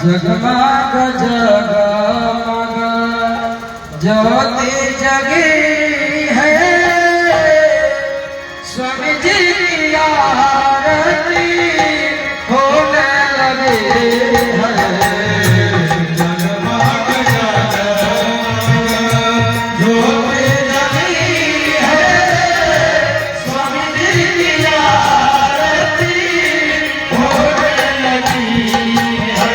जगमग जगमग ज्योति जगी है, स्वामी जी की आरती होने लगी है। जगमग जगमग ज्योति जगी है, स्वामी जी की आरती होने लगी है।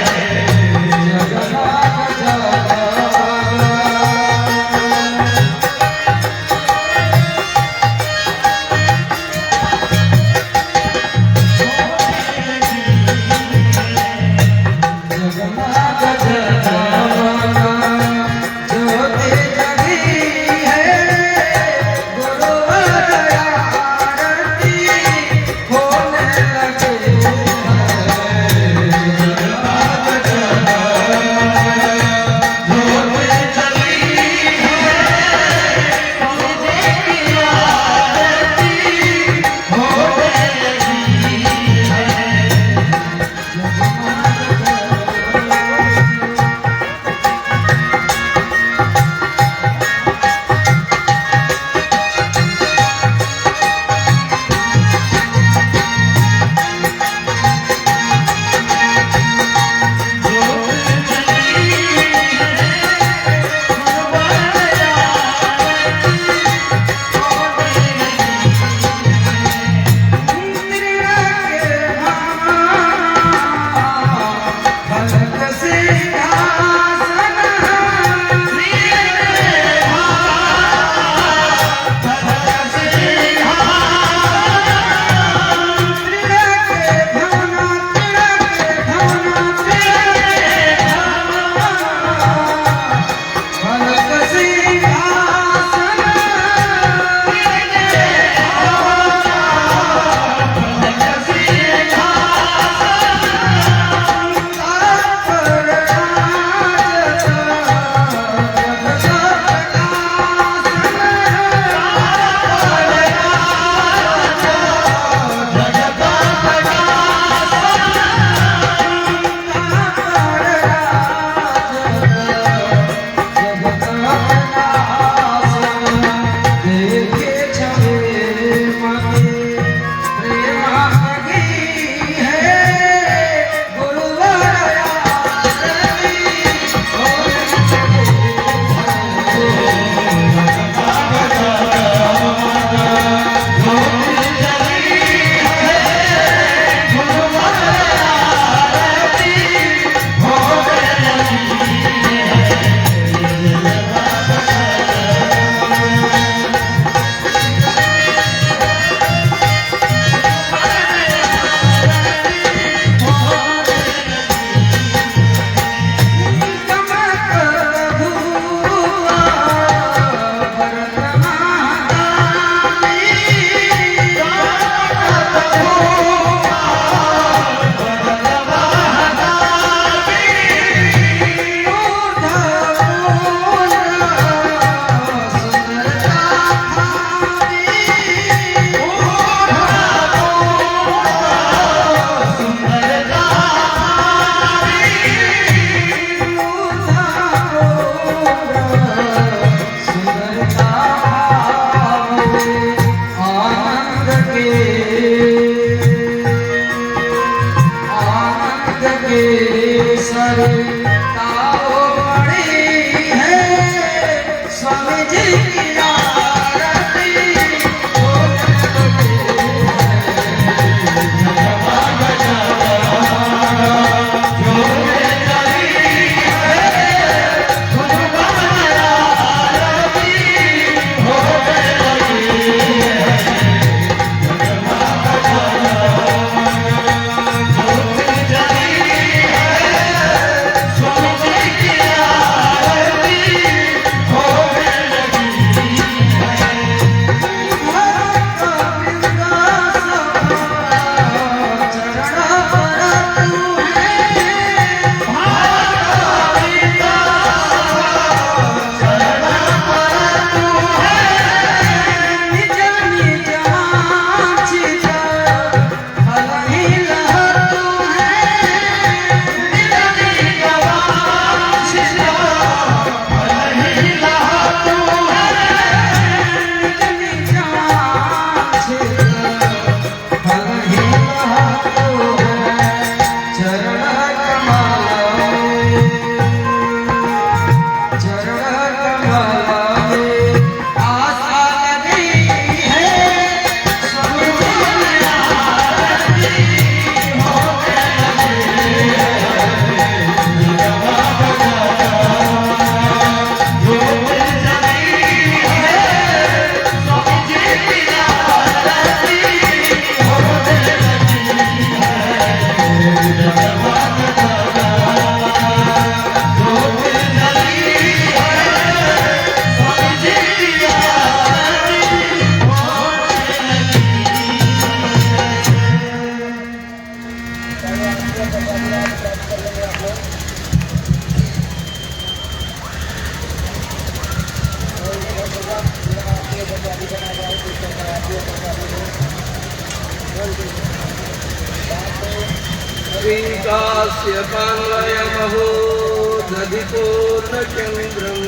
श्रीकाश्यपान्वयमहोदधिपूर्णचन्द्रम्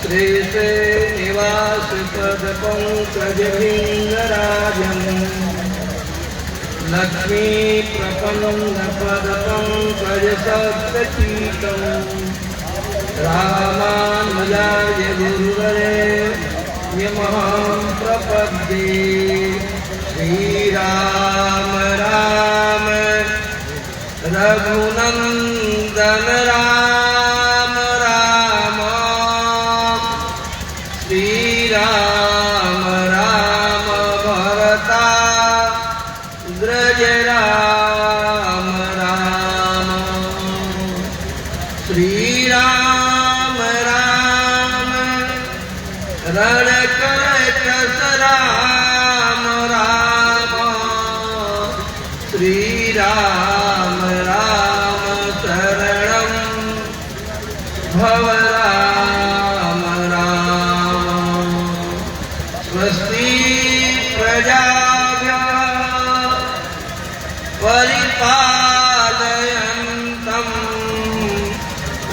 श्रीशे निवासपदपङ्कजभिङ्गराजम् लक्ष्मीप्रपन्नपदपङ्कजसप्तकीटम् रामानुजाय गुरुवरे यमहं प्रपद्ये। श्रीराम राम रघुनन्दन राम राम श्रीराम राम भरता द्रज राम राम श्रीराम राम रणकरचस राम राम श्रीराम राम शरणं भव राम राम। स्वस्ति प्रजाभ्यः परिपालयन्तं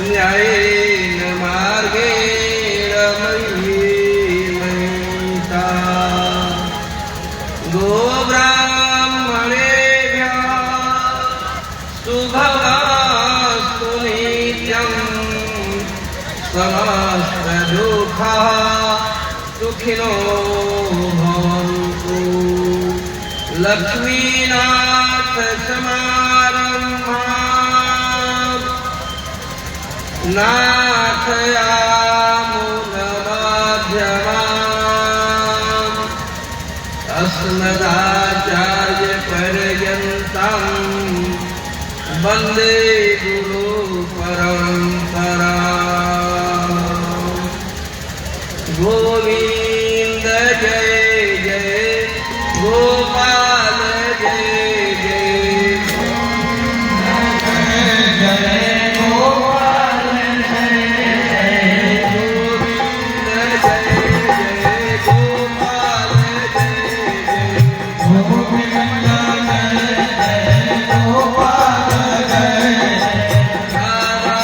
न्यायेन मार्गेण महीमहिषाः। गोब्राह्मणेभ्यः शुभमस्तु नित्यं समस्तदुःखाः सुखिनो भवन्तु। लक्ष्मीनाथ समारम्भाम् नाथयामुनमध्यमाम् अस्मदाचार्यपर्यन्तं वन्दे गुरुपरम्पराम्। गोविन्द जय जय गोपाल जय जय गोविन्द जय जय गोपाल जय जय राधा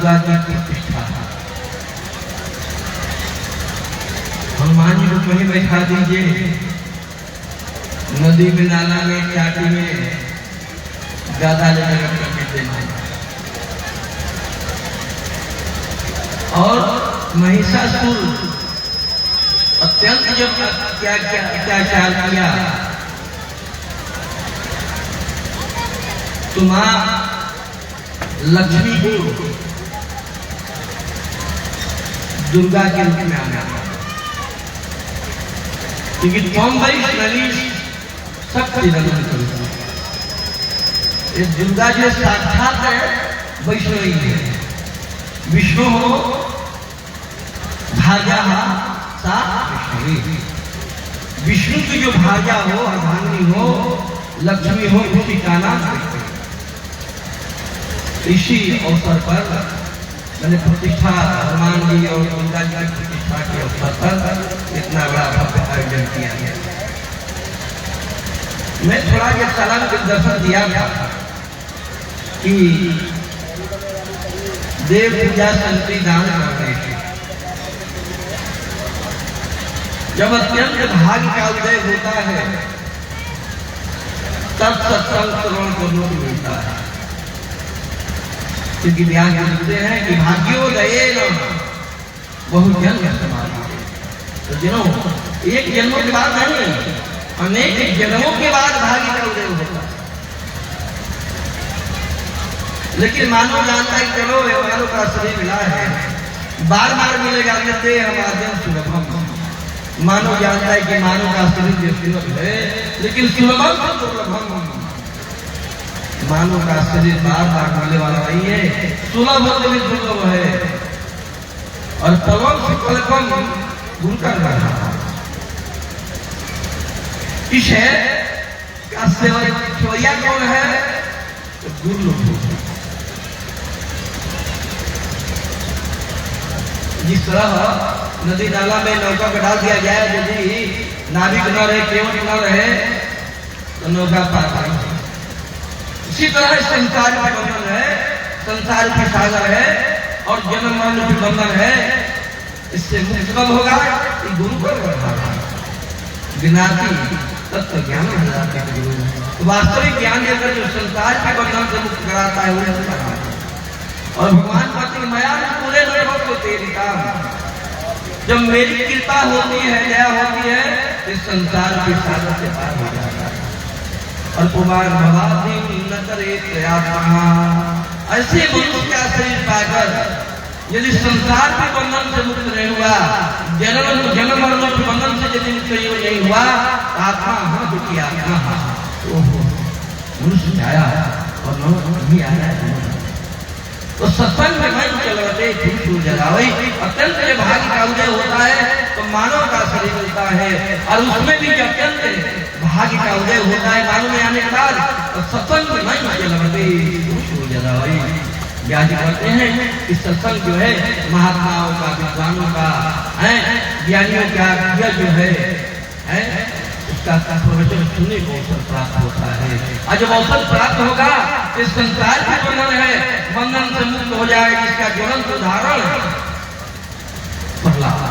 दुर्गा की प्रतिष्ठा। हनुमान जी को कहीं बैठा दीजिए, नदी में, नाला में, चाटी में, ज्यादा लेकर पीते नहीं। और महिषासुर अत्यंत जब क्या ख्याल किया तो मां लक्ष्मी को दुर्गा के रूप में आना, क्योंकि तुम वैष्णवी शक्ति नंदन करो। ये दुर्गा जो साक्षात है वैष्णवी है। विष्णु हो भार्या सा विष्णवी। विष्णु की जो भार्या हो, अर्धांगिनी हो, लक्ष्मी हो, उसी का नाम इसी अवसर पर मैंने प्रतिष्ठा, हनुमान जी और दुर्गा जी की प्रतिष्ठा के अवसर पर इतना बड़ा भव्य आयोजन किया गया। मैं थोड़ा ये सलाम के दर्शन दिया था कि देव पूजा संति दान करने की जब अत्यंत भाग्य का उदय होता है तब सत्संग श्रवण करने को मिलता है। क्योंकि व्यास लिखते हैं कि भाग्योदय बहुत जन्म समाधि। तो जिन्हों एक जन्मों के बाद नहीं, अनेक जन्मों के बाद भाग्य का उदय होता है। लेकिन मानव जानता है चलो मानव का शरीर मिला है, बार बार मिलेगा, नित्य हमारे सुलभम। मानव जानता है कि मानव का शरीर सुलभ है, लेकिन सुलभम दुर्लभम। मानव का शरीर बार बार मिलने वाला नहीं है, सुलभ होते भी दुर्लभ है। और पवन से कल्पम गुणकर रहा इस है का सेवैया कौन है? तो दुर्लभ। जिस तरह नदी नाला में नौका को डाल दिया जाए, यदि नाविक न रहे, केवट न रहे तो नौका पार नहीं। इसी तरह संसार का बंधन है, संसार की सागर है और जन्म मरण की बंधन है। इससे मुक्त कब होगा? गुरु पर बढ़ा ज्ञाति तत्व ज्ञान गुरु। वास्तविक ज्ञान देकर जो संसार के बंधन से मुक्त कराता है वो। और भगवान कहते मया पूरे लोगों को तेरी काम, जब मेरी कृपा होती है, दया होती है, इस संसार की सागर से पार हो जाता है। और कुमार भवाती न करे प्रयात्मा। ऐसे मनुष्य का शरीर पाकर यदि संसार के बंधन से मुक्त नहीं हुआ, जन्म मरण के बंधन से यदि मुक्त नहीं हुआ, आत्मा हाँ दुखी आत्मा मनुष्य आया और नहीं आया। तो सत्संग में नहीं चलते झूठ जगावे। अत्यंत जब भाग्य का उदय होता है तो मानव का शरीर मिलता है, और उसमें भी जब अत्यंत भाग्य का उदय होता है मानव में आने के बाद, तो सत्संग में नहीं चलते झूठ जगावे। याद करते हैं कि सत्संग जो है महात्माओं का, विद्वानों का, ज्ञानियों का यह जो है उसका प्रवचन सुनने को अवसर प्राप्त होता है। और जब अवसर प्राप्त होगा इस संसार के बंधन है, बंधन से मुक्त हो जाए, जिसका ज्वलंत उदाहरण प्रहलाद।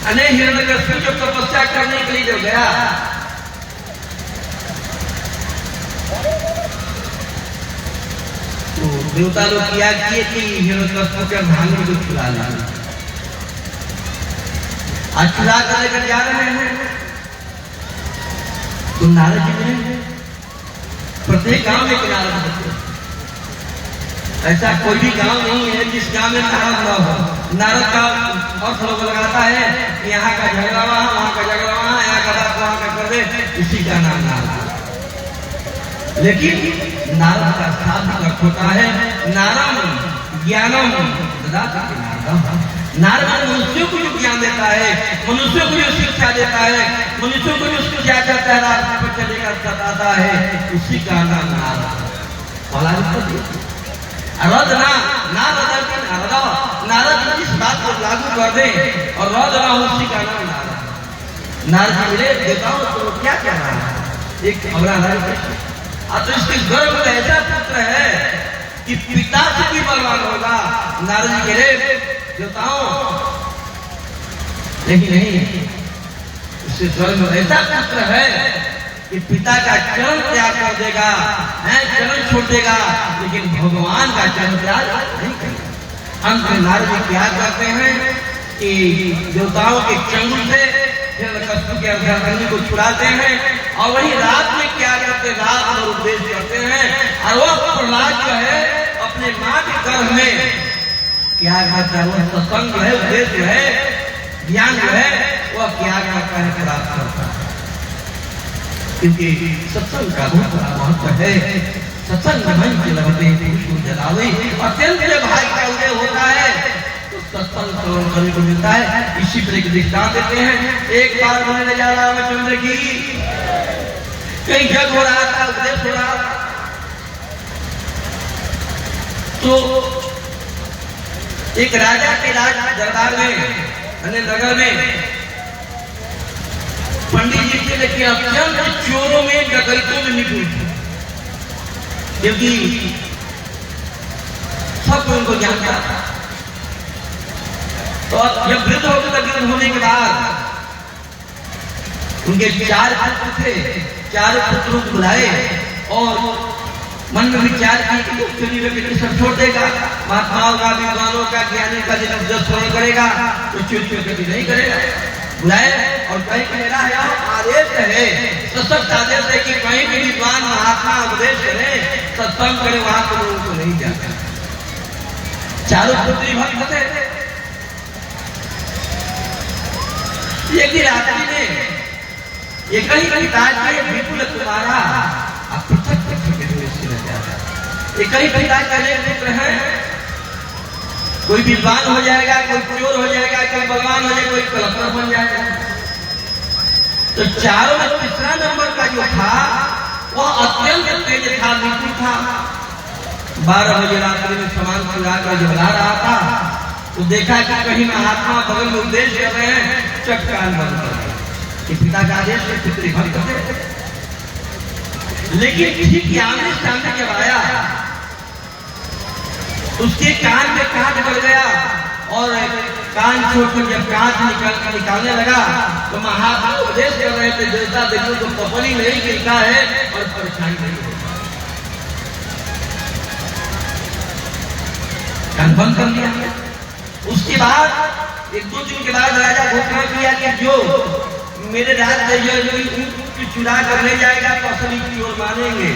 अनेक हिरण्यकश्यप जो तपस्या करने के लिए जो गया, तो देवता लोग क्या किए कि हिरण्यकश्यप के भांग को खिला लिया। आज खिला कर लेकर जा रहे हैं तो नारद जी मिले। प्रत्येक गांव में नारद होते, ऐसा कोई भी गांव नहीं है जिस गांव में नारद न हो। नारद का अर्थ लोग लगाता है, यहाँ का झगड़ा वहां, वहां का झगड़ा वहां, यहाँ का बात वहां का कर दे, इसी का नाम नारद। लेकिन नारद का सार्थक अर्थ होता है नारद ज्ञानम ददाति नारदम। नारद मनुष्यों को जो ज्ञान देता है, मनुष्यों को जो शिक्षा देता है, मनुष्यों को जो क्या कहता है रास्ते पर चलने का बताता है, उसी का नाम नारद। नारद इस बात को लागू कर दे और रद ना हो, उसी का नाम नारद। नारद मिले देवताओं को क्या कहना है? एक अवरा तो इसके गर्भ में ऐसा पुत्र है कि पिता से भी बलवान होगा। नारद जी कह रहे देवताओं, लेकिन नहीं, उसके गर्भ में ऐसा पुत्र है कि पिता का चरण त्याग कर देगा, चरण छोड़ देगा, लेकिन भगवान का चरण त्याग नहीं करेगा। अंत में नारद जी क्या करते हैं कि देवताओं के चंगुल से हिरण्यकश्यप के अर्धांगिनी को छुड़ाते हैं, और वही रात में क्या करते, रात में उपदेश करते हैं। और वो प्रहलाद जो है अपने माँ के गर्भ में क्या करता है, वो सत्संग जो है, उपदेश जो है, ज्ञान जो है, वह क्या करता है, प्राप्त करता है। क्योंकि सत्संग का बहुत बड़ा महत्व है। सत्संग मन के लगते जलावे, अत्यंत भाई का उदय होता है तो सत्संग श्रवण करने को मिलता है। इसी तरह के दृष्टांत देते हैं। एक बार बोले राजा रामचंद्र की कहीं जग हो रहा था, उपदेश हो रहा था, तो एक राजा के राज दरबार में, नगर में पंडित जी से लेकर अत्यंत चोरों में, डकैतों में निपुण थे, क्योंकि सब उनको जानता था। तो जब वृद्ध हो गए, वृद्ध होने के बाद उनके 4 पुत्र थे, 4 पुत्रों को बुलाए और मन में विचार किए सब छोड़ देगा, महात्माओं का, विद्वानों का, ज्ञानी का जब श्रवण करेगा तो चुप कभी नहीं करेगा। बुलाए और कहीं मेरा है आदेश है, सशक्त आदेश है कि कहीं भी विद्वान महात्मा उपदेश करे, सत्संग करे, वहां पर उनको नहीं जाता। 4 पुत्री भक्त थे। एक ही रात्रि में एक ही पिताज के विपुल तुम्हारा पृथक पृथक एक ही पिताज का एक पुत्र है, कोई विद्वान हो जाएगा, कोई चोर हो जाएगा, कोई भगवान हो जाएगा, कोई कलक्टर बन जाएगा। तो चारों में तीसरा नंबर का जो था वह अत्यंत तेज था, निपुण था। 12 बजे रात्रि में सामान चुरा कर जब ला रहा था तो देखा कि कहीं महात्मा बगल में उपदेश कर रहे हैं, चटकान बंद कर दिया। पिता का आदेश है, पुत्री भक्त थे। लेकिन ठीक आमने सामने जब आया उसके कान में कांच बढ़ गया और कान छोड़कर जब कांच निकालने लगा तो महात्मा उपदेश कर रहे थे, देवता देखो तो कपड़ी नहीं गिरता है और परेशानी नहीं होता। कान बंद कर दिया। उसके बाद 1-2 दिन के बाद राजा घोषणा किया कि जो मेरे राज की चुरा कर ले जाएगा तो असली की ओर मानेंगे।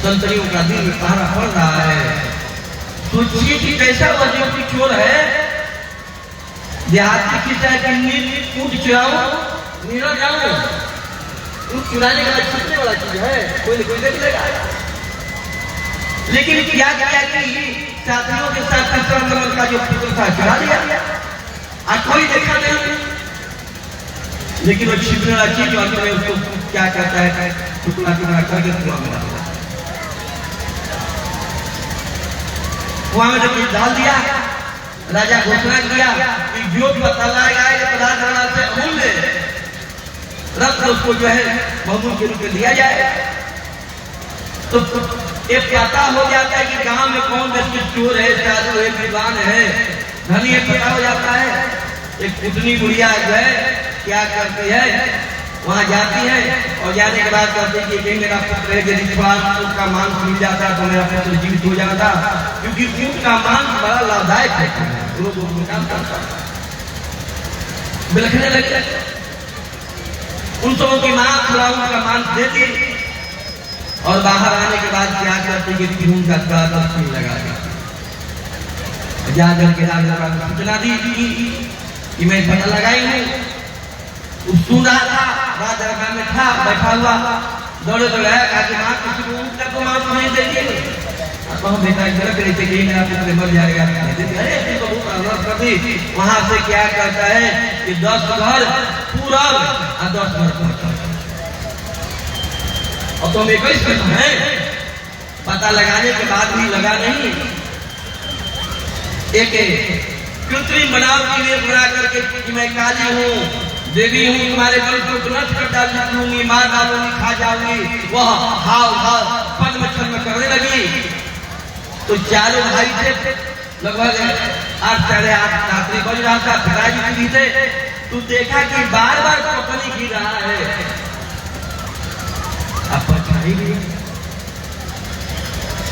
संतरियों का दिन पहरा पड़ रहा है। सोचिए कि कैसा वजह की चोर है, देहात की ऊँट चुराओ, नीरव जाओ, ऊँट चुराने का छूटने वाला चीज है, कोई न कोई देख लेगा। लेकिन क्या किया कि साथियों के साथ संक्रमण का जो पुत्र था चुरा लिया और कोई देखा नहीं। लेकिन वो छिपने वाला चीज अंत में उसको क्या कहता है, टुकड़ा टुकड़ा करके कुआं में डाल दिया। कुआं में जब डाल दिया, राजा घोषणा किया कि जो पता लगाएगा पदार्थ से अमूल्य रत्न उसको जो है बहुमूल्य के रूप में दिया जाए। तो एक पता हो जाता है कि गांव में कौन व्यक्ति चोर है, साधु है, विद्वान है, धनी है, पता हो जाता है। एक पुतनी बुढ़िया जो है क्या करती है, वहां जाती है और जाने के बाद कहती है कि मेरा पुत्र है, यदि ऊँट का मांस मिल जाता तो मेरा पुत्र जीवित हो जाता, क्योंकि ऊँट का मांस बड़ा लाभदायक है, रोज काम करता है। बिलखने लगे। उन सबों की मां थोड़ा ऊँट का मांस देती और बाहर आने के बाद क्या करती कि खून का थोड़ा लगा जाकर के राजा को सूचना दी कि मैं पता लगाई हूँ। सुन रहा था, राजा में था बैठा हुआ, दौड़े दौड़ाया, कहा कि मां किसी को ऊँट का तो मांस नहीं देंगे। अब हम बेटा गलत रहे कि मेरा पुत्र मर जाएगा। वहां से क्या करता है कि 10 घर पूरब और 10 घर पश्चिम, और तुम 21 है। पता लगाने के बाद भी लगा नहीं। एक कृत्रिम बनाव के लिए बुरा करके कि मैं काली हूँ, देवी हूँ, तुम्हारे वंश को नष्ट कर डालूंगी, मार डालूंगी, खा जाऊंगी। वह हाव भाव पद में छन्न करने लगी। तो चारों भाई थे, लगभग 8-8:30 रात्रि बज रहा था, पिताजी भी थे। तो देखा कि बार बार पपनी गिर रहा है। अब परछाई भी,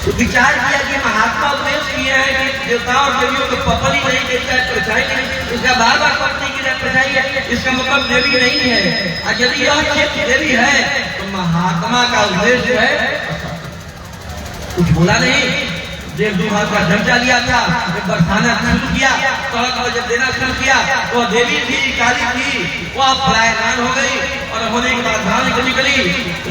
तो विचार किया कि महात्मा उपदेश किए हैं कि देवताओं और देवियों को पपनी नहीं देता है, परछाई नहीं, इसका बार बार पपनी की परछाई है, इसका मतलब देवी नहीं है। और यदि यह क्षेत्र देवी है तो महात्मा का उद्देश्य है। कुछ बोला नहीं। देव दूल्हा का ढंचा लिया था, जब बरसाना शुरू किया, तो जब देना शुरू किया तो देवी थी, काली थी, वह पलायमान हो गई। और होने के बाद बाहर निकली।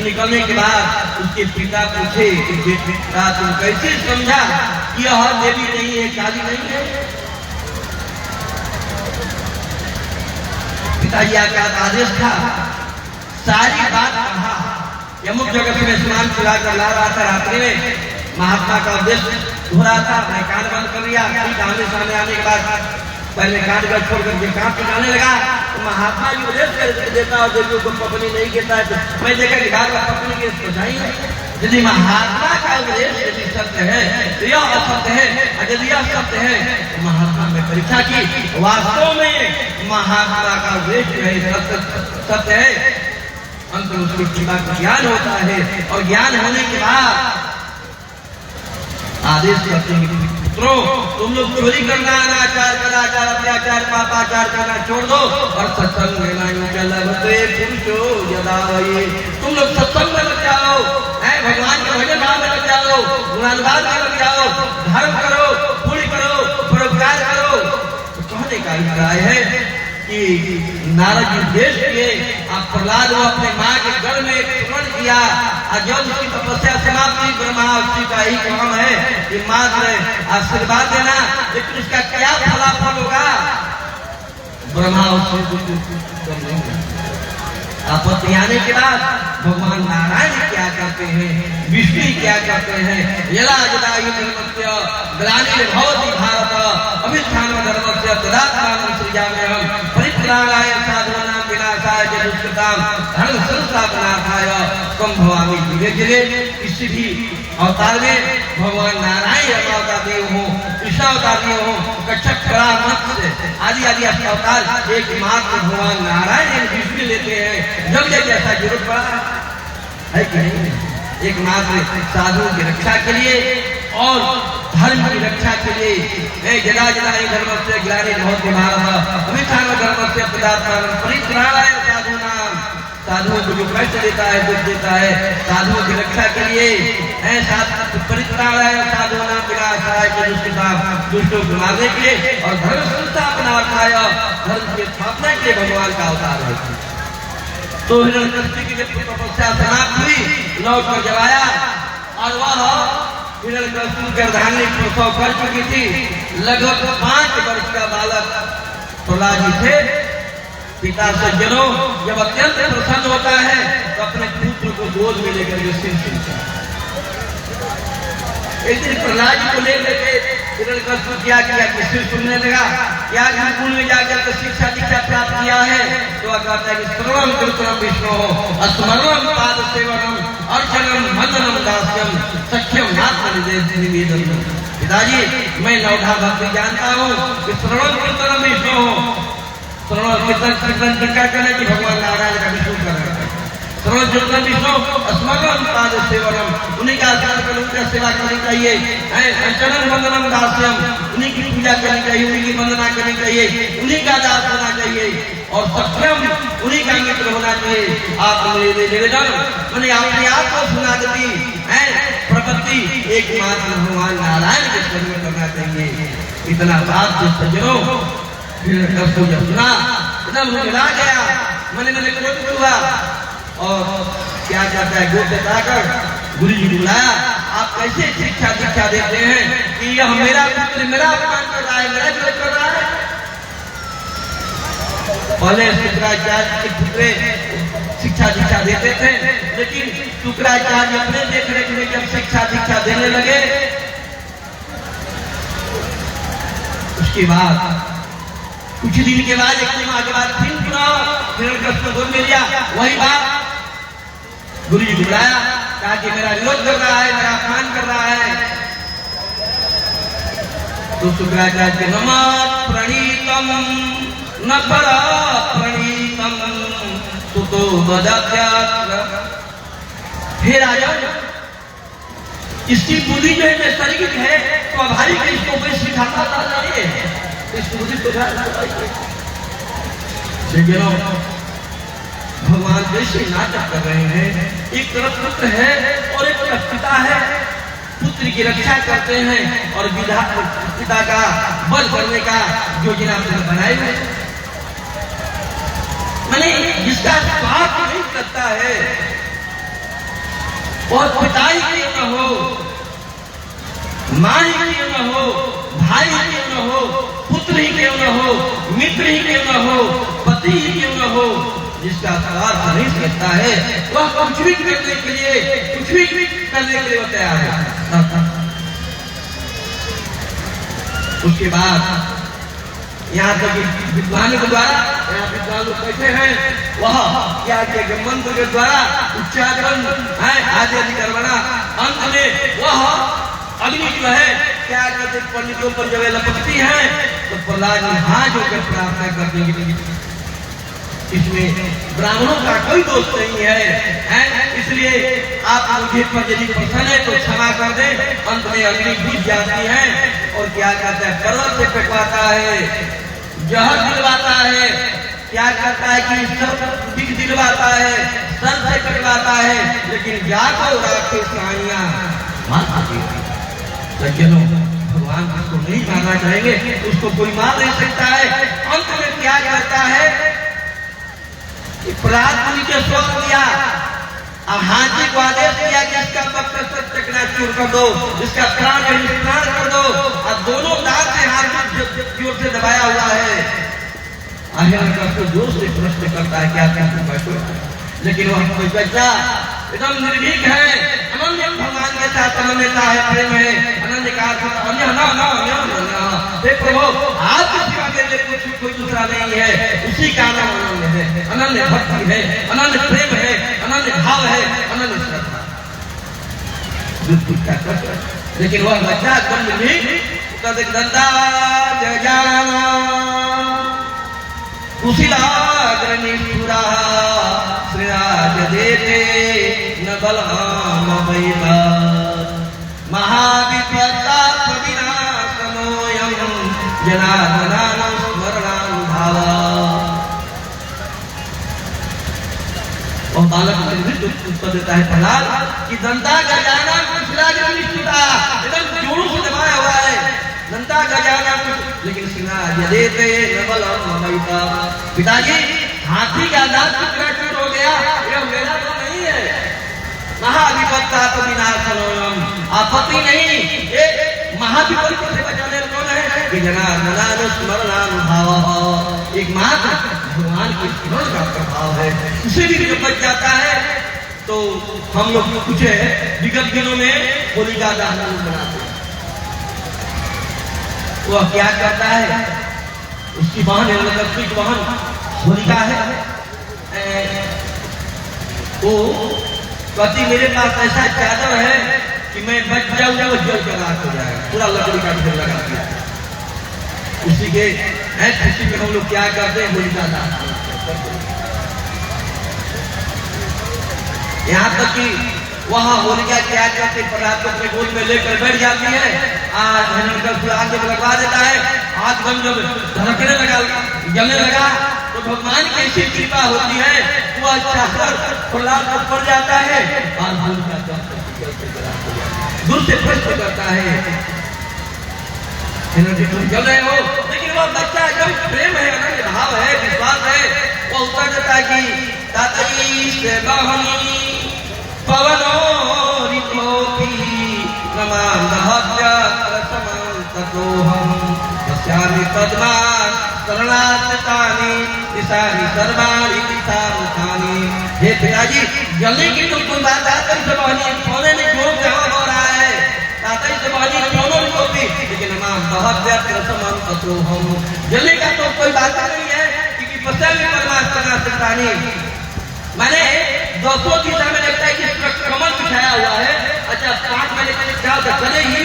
निकलने के बाद उसके पिता पूछे कि बेटा तुम कैसे समझा कि यह देवी नहीं है, काली नहीं है? पिताजी का आदेश था, सारी बात कहा। यमुक जगत में स्नान चला कर ला रहा था रात्रि में, महात्मा का उद्देश्य हो रहा था। मैं कान बंद कर लिया। आने सामने आने के बाद पहले कान का छोड़ करके कान पिटाने लगा। तो महात्मा जी उद्देश्य कर देता और देवियों को पपनी नहीं कहता है। तो मैं देखा कि बार बार पपनी की बधाई है। यदि महात्मा का उद्देश्य यदि सत्य है तो यह असत्य है, और यदि यह सत्य है तो महात्मा में परीक्षा की। वास्तव में महात्मा का उद्देश्य है सत्य है। अंत में उसकी कृपा का ज्ञान होता है, और ज्ञान होने के बाद आदेश करते हैं पुत्रों, तुम लोग चोरी करना, अनाचार, कदाचार, अत्याचार, पापाचार करना छोड़ दो और सत्संग में तुम लोग सत्संग में लग जाओ, भगवान के भजन भाव में लग जाओ, गुणानुवाद में लग जाओ, धर्म करो, पुण्य करो, परोपकार करो। तो कहने का अभिप्राय है कि नारद जी देश के प्रहलाद को अपने माँ के घर में पूर्ण किया। और जब उसकी तपस्या समाप्त हुई, ब्रह्मा उसी का ही काम है कि माँ से आशीर्वाद देना, लेकिन इसका क्या फलाफल होगा? ब्रह्मा उससे आपत्ति आने के बाद भगवान नारायण क्या करते हैं, विष्णु क्या करते हैं? यदा यदा हि धर्मस्य ग्लानिर्भवति भारत अभ्युत्थानं धर्मस्य तदात्मानं सृजाम्यहं परित्राणाय साधूनां विनाशाय च दुष्कृतां धर्म संस्थापनार्थाय त्वं भवामि युगे युगे। किसी भी अवतार में भगवान नारायण अवतार देव हो, कृष्ण अवतार देव हो, कच्छप मत्स्य आदि आदि अवतार एकमात्र भगवान नारायण विष्णु लेते हैं। जब जब ऐसा जरूरत पड़ा है कि नहीं, एकमात्र साधु की रक्षा के लिए और धर्म की रक्षा के लिए जदा जदा धर्म से ग्लानिर्भवति भारत अभ्युत्थानं धर्मस्य तदात्मानं परित्राणाय साधूनां। साधुओं को जो कष्ट देता है, दुख देता है, साधुओं की रक्षा के लिए परित्राणाय साधूनां विनाशाय च दुष्कृतां, दुष्टों को मारने के लिए और धर्म संस्थापनार्थाय, धर्म की स्थापना के लिए भगवान का अवतार है। तो हिरण्यकश्यप की जब तपस्या समाप्त हुई, लौट कर जब आया और वह हिरण्यकश्यप गर्भाधारिणी प्रसव कर चुकी थी। लगभग 5 वर्ष का बालक प्रहलाद जी थे। पिता सज्जनों जब अत्यंत प्रसन्न होता है तो अपने पुत्र को गोद में लेकर के सिर चूमता है। एक दिन प्रहलाद जी को लेकर हिरण्यकश्यप क्या किया कि सिर सुनने लगा। क्या गुरुकुल में जाकर शिक्षा दीक्षा प्राप्त किया है? तो कहता है कि श्रवणम कीर्तनम विष्णु स्मरणम पाद सेवनम अर्चनम वंदनम दास्यम सख्यम निवेदनम। पिताजी मैं नवधा भक्ति जानता हूँ कि श्रवण कीर्तनम विष्णु, श्रवण कीर्तन क्या करना कि भगवान नारायण का विष्णु करना, श्रवण कीर्तन विष्णु स्मरणम पाद सेवनम, उन्हीं का आचरण कर उनका सेवा करनी चाहिए। अर्चनम वंदनम दास्यम, उन्हीं की पूजा करनी चाहिए, उन्हीं की वंदना करनी चाहिए, उन्हीं का दास होना चाहिए और सत्यम उन्हीं का मित्र होना चाहिए। आप मेरे निवेदन मैंने अपने आप को सुना देती है, प्रपत्ति एकमात्र भगवान नारायण के चरण में करना चाहिए। इतना बात जो सज्जनों जब सुना एकदम मिला गया, मैंने क्रोध हुआ और क्या कहता है गोद बताकर गुरु जी बुलाया। आप कैसे शिक्षा दीक्षा देते हैं कि यह मेरा पुत्र मेरा अपमान कर रहा है, मेरा विरोध कर रहा है? पहले शुक्राचार्य के पुत्र शिक्षा दीक्षा देते थे, लेकिन शुक्राचार्य अपने देख रेख में जब शिक्षा दीक्षा देने लगे, उसके बाद कुछ दिन के बाद एक माह के बाद फिर हिरण्यकश्यप को गोद में लिया। वही बात गुरु जी बुलाया, कहा कि मेरा विरोध कर रहा है, मेरा अपमान कर रहा है। तो शुक्राचार्य के नमः प्रणीतम न परा प्रणीतम सुतो बदात्यात्र। हे राजा, इसकी बुद्धि जो है शारीरिक है, स्वाभाविक है, इसको कोई सिखाता नहीं है, इस बुद्धि को भगवान जैसे नाटक कर रहे हैं। एक तरफ पुत्र है और एक तरफ पिता है। पुत्र की रक्षा करते हैं और पिता का बल करने का योजना बनाए हुए, मैंने जिसका स्वार्थ नहीं करता है, और पिता ही क्यों न हो, माँ ही क्यों न हो, भाई ही क्यों न हो, पुत्र ही क्यों न हो, मित्र ही क्यों न हो, पति ही क्यों न हो, जिसका स्वार्थ नहीं करता है, वह कुछ भी करने के लिए तैयार है। उसके बाद यहाँ तक विद्वान के द्वारा, यहाँ विद्वान लोग बैठे हैं, वह क्या के मंत्र के द्वारा उच्चारण है आदि करवाना। अंत में वह अग्नि जो है क्या कहते पंडितों पर जब लपकती है, तो प्रहलाद ने हाथ जोड़कर प्रार्थना करने की। इसमें ब्राह्मणों का कोई दोष नहीं है, इसलिए आप मुझे पर यदि प्रसन्न है तो क्षमा कर दे। अंत में अग्नि बुझ जाती है और क्या कहता है, पर्वत से कटवाता है, जहर दिलवाता है, क्या करता है कि सब दिख दिलवाता है, सर से कटवाता है, लेकिन जाकर राखे साइयां भगवान उसको नहीं मारना चाहेंगे, उसको कोई मार नहीं सकता है। अंत में क्या करता है, प्रहलाद मुनि के स्वर दिया और हाथी को आदेश दिया कि इसका पक्का सब चकनाचूर कर दो, इसका प्राण निष्प्राण कर दो, और दोनों दांत से हाथ जोर से दबाया हुआ है। हिरण्यकश्यप जोर से प्रश्न करता है, क्या कहते बैठो, लेकिन वह कोई बच्चा एकदम निर्भीक है, अनन्य भगवान के साथ अनन्यता है, प्रेम है, अनन्य का अन्य ना प्रभु आपके सिवा मेरे लिए कोई दूसरा नहीं है, उसी का नाम अनन्य है, अनन्य भक्ति है, अनन्य प्रेम है, अनन्य भाव है, अनन्य श्रद्धा। लेकिन वह बच्चा एकदम निर्भीक दंता जजाना कुशिलाग्रनिष्ठुरा श्रीराज देते न बलहाम वैदा महाविपत्ता विनाशमोऽयं जनार्दनानां स्मरणानुभावा। और बालक उत्तर देता है प्रहलाद कि दंता गजाना कुशिलाग्रनिष्ठुरा, एकदम जोरों से दबाया हुआ है दंता गजाना, लेकिन श्रीराज देते न बलहाम वैदा। पिताजी, हाथी का दांत टूट हो गया, यह मेरा तो नहीं है, महाविपत्ता तो विनाशनोऽयं, आपत्ति नहीं, ये महाविपत्ति से बचाने कौन है कि जनार्दनानां स्मरणानुभावः, एकमात्र भगवान की स्मरण का प्रभाव है, उसे भी जब बच जाता है। तो हम लोग कुछ विगत दिनों में होलिका दहन मनाते हैं, वह क्या करता है, उसकी बहन हिरण्यकश्यप की बहन होलिका है, वो कहती मेरे पास ऐसा चादर है कि मैं बच जाऊंगा, वो जल कर राख हो जाएगा, पूरा लकड़ी का ढेर लगा दिया। उसी के खुशी में हम लोग क्या करते हैं, होलिका दहन। यहाँ तक कि वहाँ होलिका क्या करते, प्रहलाद को अपने गोद में लेकर बैठ जाती है, हिरण्यकश्यप आगे लगवा देता है, हाथ बन जब धड़कने लगा, जलने लगा, तो भगवान की ऐसी कृपा होती है, वो अच्छा प्रहलाद को पड़ जाता है और दूर से प्रश्न करता है, जल रहे हो, लेकिन वो बच्चा एकदम प्रेम है, अनन्य भाव है, विश्वास है, वो उत्तर देता है कि तातई से बहनी पवनो रितोपी नमाम दहत्या प्रसमं ततोहम पश्यामि तद्मान् शरणागतानि दिशानि सर्वाणि दिशानुतानि। हे पिताजी, जल्दी की तुम कोई बात आकर से बहनी पौने में जोर से हो रहा है, तातई से बहनी पौनो रितोपी, लेकिन नमाम दहत्या प्रसमं ततोहम, जल्दी का तो कोई बात नहीं है, क्योंकि पश्यामि परमात्मा लगा सिखानी। मैंने 200 दिशा में लगता है कि इस पर कमल बिछाया हुआ है। अच्छा 5 महीने क्या होता है, कदई ही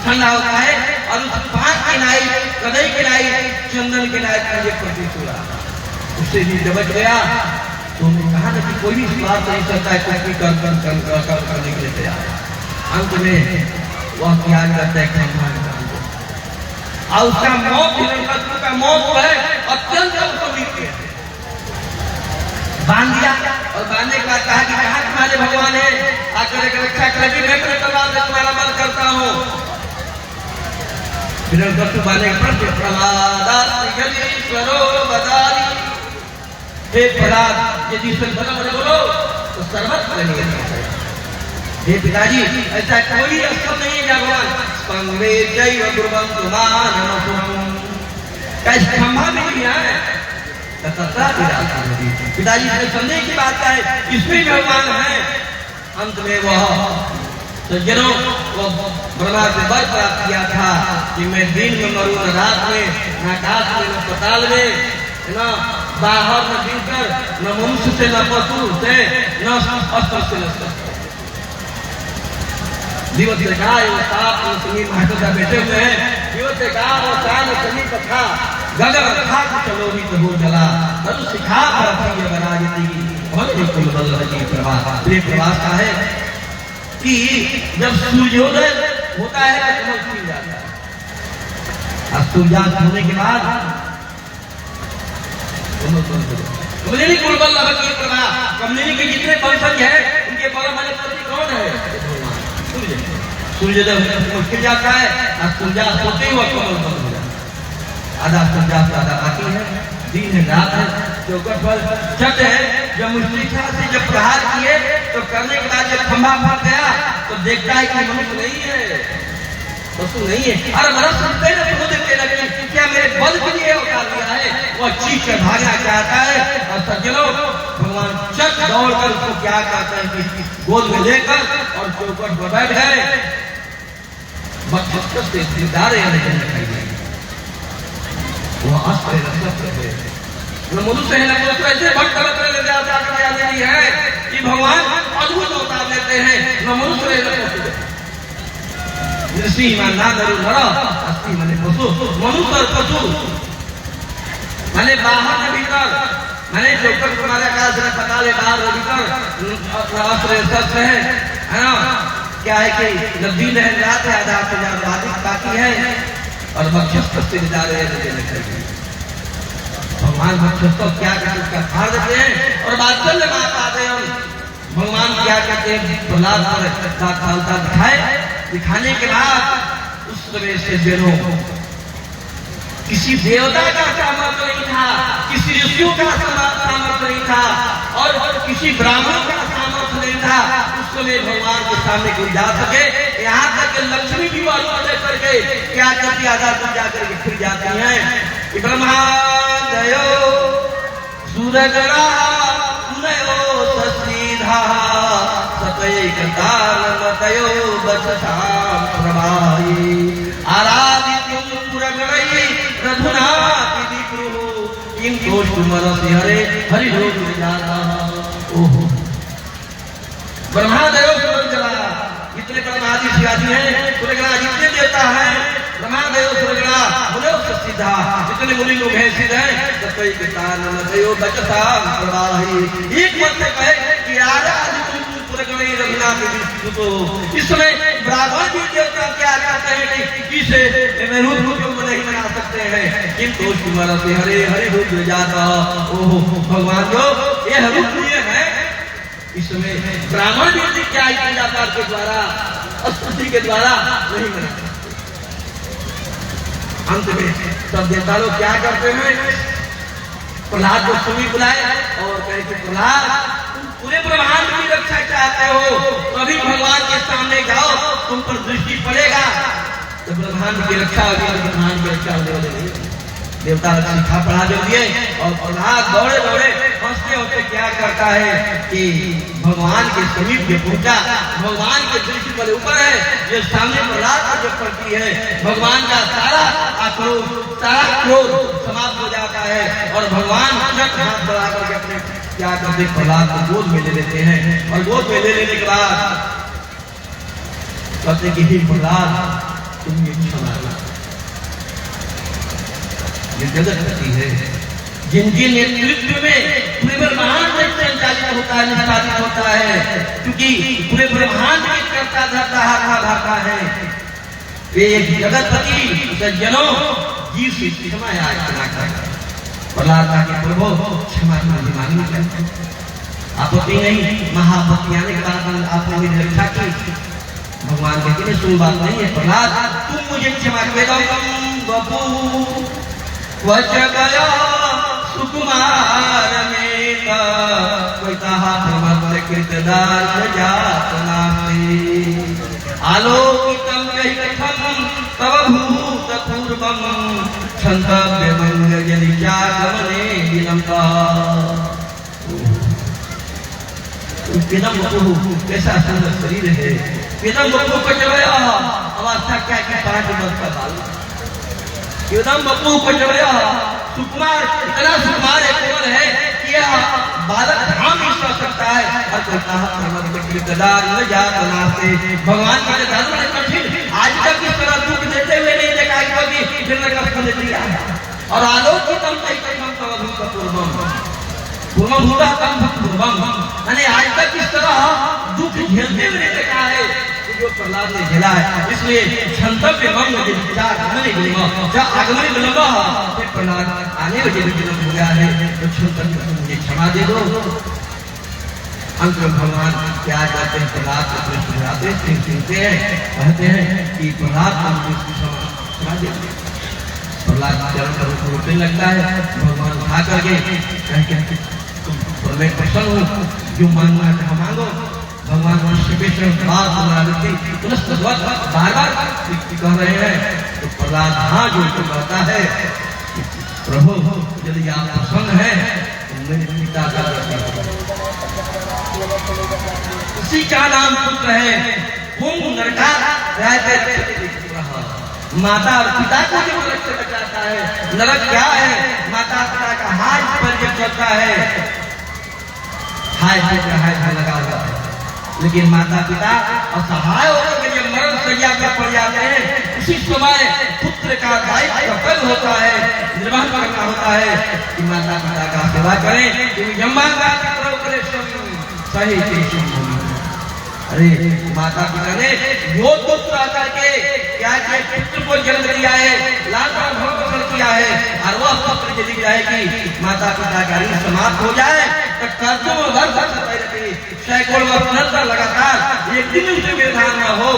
ठंडा होता है और उस 5 की नाई, कदई की नाई, चंदन की नाई का ये प्रतीक हुआ। उससे भी जबच गया तो कहा ना कि कोई भी इस बात नहीं करता है क्योंकि कर करने के लिए तैयार है। अंत में वह क्या करता है, खंभा और उसका मौत हिरण्यकश्यप का मौत है अत्यंत बांध दिया और बांधने के बाद कहा कि कहाँ तुम्हारे भगवान है, आकर एक रक्षा करेगी, मैं तलवार से तुम्हारा मत करता हूँ। हिरण्यकश्यप बांधने पर प्रमादारो बदारी, हे प्रहलाद यदि बड़े बोलो तो सर्वत्र नहीं। हे पिताजी ऐसा कोई अस्त्र नहीं है भगवान, स्पंदे जैव गुरुवं तुमानमसुम, कैसे खंभा भी नहीं है। पिताजी से संदेह की बात है, इसमें भगवान है। अंत में वह सज्जनों वो ब्रह्मा से वर प्राप्त किया था कि मैं दिन में मरूं न रात में, न आकाश में न पताल में, न बाहर न भीतर, न मनुष्य से न पशु से, न अस्त्र से न शस्त्र। दिवस से कहा वो साप समीप महत्वता बैठे हुए हैं। दिवस से कहा वो कान समीप था गगर था चलो भी तो हो जला तब सिखा पर बना देती भक्ति कुल बल की प्रवाह। प्रिय प्रवास का है कि जब सूर्योदय होता है तो कमल खिल जाता है और सूर्यास्त होने के बाद कमलिनी कुल बल की प्रवाह। कमलिनी के जितने वंशज है उनके परम पति कौन है, सूर्योदय मुश्किल जाता है और सूर्यास्त होते ही वह कमल बंद हो जाता है। आधा सूर्यास्त आधा बाकी है, दिन है रात है, चौकट पर छत है। जब मुश्किल से जब प्रहार किए तो करने के बाद जब खंभा फट गया तो देखता है कि मनुष्य नहीं है, वस्तु नहीं है। अरे बरस सुनते ना तो देखते लगे क्या मेरे बल के लिए उतार दिया है। वह चीख कर भागना चाहता है और सज्जनों भगवान चक दौड़कर उसको क्या कहते हैं कि गोद में लेकर और चौकट पर बैठ गए। से दिलदार वह अस्त्र है, न मनुष्य है न मनुष्य, ऐसे भक्त ले जाता है कि भगवान अद्भुत अवतार लेते हैं, न मनुष्य है न पशु। ऋषि माना नरु नर अस्थि माने पशु, मनुष्य और पशु माने बाहर न भीतर, माने चौकट तुम्हारे आकाश में पता ले बाहर भीतर अस्त्र शस्त्र है ना। क्या है कि नदी में रात है, आधा से ज्यादा बाकी है और मध्यस्थ से भगवान मध्यस्थ क्या कहते हैं, उसका फाड़ देते हैं और बादल बात आते हैं। भगवान क्या कहते हैं, प्रहलाद पर दिखाने के बाद उस समय से जनों किसी देवता का सामर्थ्य नहीं था, किसी ऋषियों का सामर्थ्य नहीं था और किसी ब्राह्मण का सामर्थ्य नहीं था उस समय भगवान के सामने कोई जा सके। यहाँ तक लक्ष्मी भी वाले करके क्या करती आधार पर जाकर के फिर जाती हैं। ब्रह्मा दयो सूरगणा नयो ससीधा सतैकतानमतयो बचतां प्रभाई आराधित्यं पुरगणै रघुनाथ विप्रुः किं दोषमरसि हरे हरि रोग जाता। ओहो ब्रह्मादेव सूरगणा जितने परमादि शिवाजी हैं, सूरगणा जितने देवता हैं, ब्रह्मादेव सूरगणा मुने सिद्धा जितने मुनि लोग हैं सिद्ध हैं। सतैकतानमतयो बचतां प्रभाई एक मत से कहे कि आराधित्यं इस समय ब्राह्मण भी देवता क्या कहते हैं कि इसे रूप को नहीं बना सकते हैं, किंतु से हरे हरे रूप जाता। ओहो भगवान जो यह रूप लिए है इस समय ब्राह्मण भी क्या पूजा पाठ के द्वारा स्तुति के द्वारा नहीं बना। अंत में सब देवता लोग क्या करते हैं, प्रहलाद को सुनी बुलाए और कहे कि प्रहलाद पूरे ब्रह्मांड की रक्षा चाहते हो तो अभी भगवान के सामने जाओ, तुम पर दृष्टि पड़ेगा तो ब्रह्मांड की रक्षा होगी। ब्रह्मांड की रक्षा होने वाले नहीं, देवता शिक्षा पढ़ा जो दिए और प्रहलाद दौड़े दौड़े हंसते होते क्या करता है कि भगवान के समीप में पहुंचा। भगवान के दृष्टि पर ऊपर है, जो सामने प्रहलाद जब पड़ती है भगवान का सारा आक्रोश, सारा क्रोध समाप्त हो जाता है और भगवान हाथ बढ़ा करके अपने क्या करते प्रहलाद को गोद में ले लेते हैं और गोद में ले लेने के बाद कहते कि हे प्रहलाद तुम ये क्षमा करो। ये जगतपति है जिनके नेतृत्व में पूरे ब्रह्मांड संचालित होता है, निष्पादित होता है, क्योंकि पूरे ब्रह्मांड में करता धरता भाता है। वे एक जगतपति सज्जनों जीव से क्षमा याचना कर प्रहलाद के प्रभु क्षमा मांगनी चाहिए। आपत्ति नहीं, महापत्ति आने के बाद आपने मेरी रक्षा की। भगवान कहते हैं सुन बात नहीं है प्रहलाद, तुम मुझे क्षमा कर दो। वच गया सुकुमार में कोई कहा प्रमत्त कृतदान जातना आलोकितम कथम तव भूत पूर्वम क्षंतव्य मंग जनिचागमने विलंबा। कैसा सुंदर शरीर है, एकदम बप्पू को चढ़ाया अवस्था क्या की 5 वर्ष का बाल, एकदम बप्पू को चढ़ाया सुकुमार, इतना सुकुमार है, केवल है कि बालक धाम ही सो सकता है। और कोई कहा न जातना से भगवान के धर्म में कठिन आज तक इस तरह दुख देते हुए नहीं देखा कभी, फिर कष्ट दिया और आलोकितम पूर्वम हुआ कम पूर्वम, मैंने आज तक इस तरह दुख झेलते हुए देखा है जो प्रहलाद ने झेला है। इसलिए क्षंतव्य मंग आगमन विलंब फिर प्रहलाद आने बजे विलंब हो गया है तो क्षंतव्य मुझे क्षमा दे दो। अंत में भगवान क्या जाते हैं प्रहलाद को प्रश्न कराते सुनते हैं, कहते हैं कि प्रहलाद क्षमा दे। प्रहलाद चरण पर रोकने लगता है, भगवान उठा करके कहते मैं प्रसन्न हूँ, जो मांगना है मांगो। भगवान बार बार कह रहे हैं तो प्रहलाद हाँ जो कहता है प्रभु यदि आप प्रसन्न हैं तो मेरे पिता का उसी का नाम पुत्र है। माता और पिता को जो नरक से बचाता है, नरक क्या है, माता पिता का हाथ पर जब चलता है हाय लगा हुआ है, लेकिन माता पिता असहाय होकर के जब मरण सैया पर पड़ जाते हैं उसी समय पुत्र का दायित्व कर्तव्य होता है, निर्वाह करना होता है कि माता पिता का सेवा करें। सही अरे माता पिता ने जो पुत्र आकर के क्या पुत्र को जन्म दिया है, लाल भरण किया है, और वह पुत्र यदि जाएगी माता पिता का ऋण समाप्त हो जाए तो सैकड़ों वर्ष लगातार एक दिन उसे विधान न हो,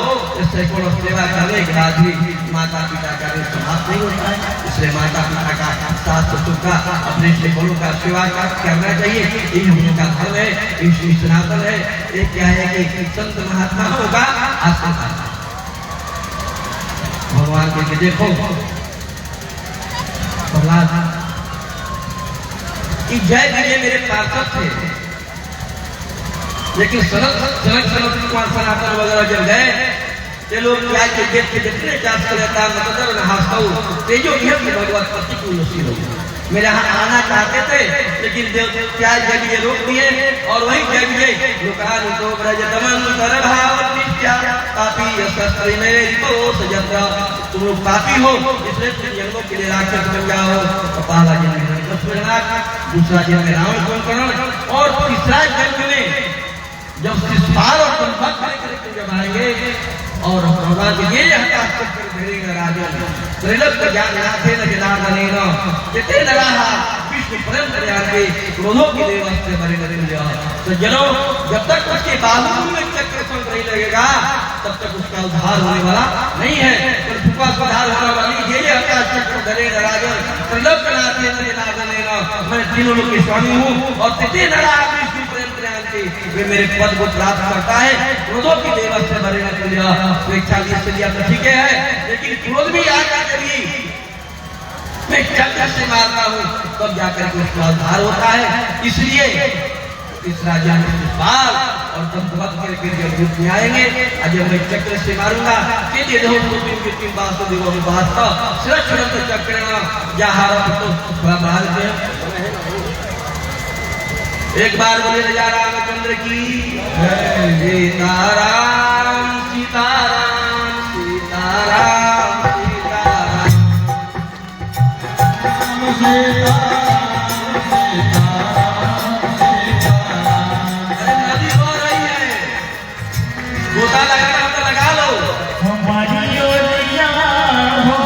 सैकड़ों सेवा करने के बाद भी माता पिता का ऋण समाप्त नहीं होता है। इसलिए माता पिता का सास ससुर का अपने सैकड़ों का सेवा करना चाहिए, यही हम लोग का धर्म है, यही सनातन है। एक क्या है कि संत महात्मा होगा आशीर्वाद भगवान के देखो प्रहलाद कि जय विजय मेरे पार्षद थे, लेकिन सनातन वगैरह जब गए ये लोग क्या के जितने चाष रहता मतलब हास्ता तेजो भगवत पति को नसीब हो। मेरे यहाँ आना चाहते थे लेकिन क्या जय विजय रोक दिए, और वही जय विजय तो तुम लोग पापी हो, इसलिए तुम जन्मों के लिए राक्षस बन जाओ। पहला जन्म दूसरा जन्म रावण कुंभकर्ण, और तीसरा जन्म में जब शिष्टार और संभक्त जब आएंगे और भगवान ये राजन विष्णु परम कल्याण क्रोधों के देवस्ते बने तो जनों जब तक उसके बाहुबल में चक्र संग नहीं लगेगा तब तक उसका उद्धार होने वाला नहीं है। उद्धार होने वाली ये चक्र धरे राजन मैं तीनों लोग के स्वामी हूँ और तिथे नरा विष्णु प्रेम कल्याण के वे मेरे पद को प्राप्त करता है। क्रोधों की देवस्ते बने स्वेच्छा लिया तो ठीक है, लेकिन क्रोध भी आकर कभी मैं चक्कर से मारता हूँ तब जाकर के उसका उद्धार होता है। इसलिए तीसरा ज्ञान बाल और भक्त के रूप में आएंगे। आज मैं चक्र से मारूंगा के दे दो कृत्रिम बात दिवो बात सुरक्षित चक्र या हारा तो थोड़ा बाहर से एक बार बोले राजा रामचंद्र की सीताराम सीताराम सीताराम सीताराम नदी हो रही है, गोता लगाना हो तो लगा लो। हमारी ओरिया हो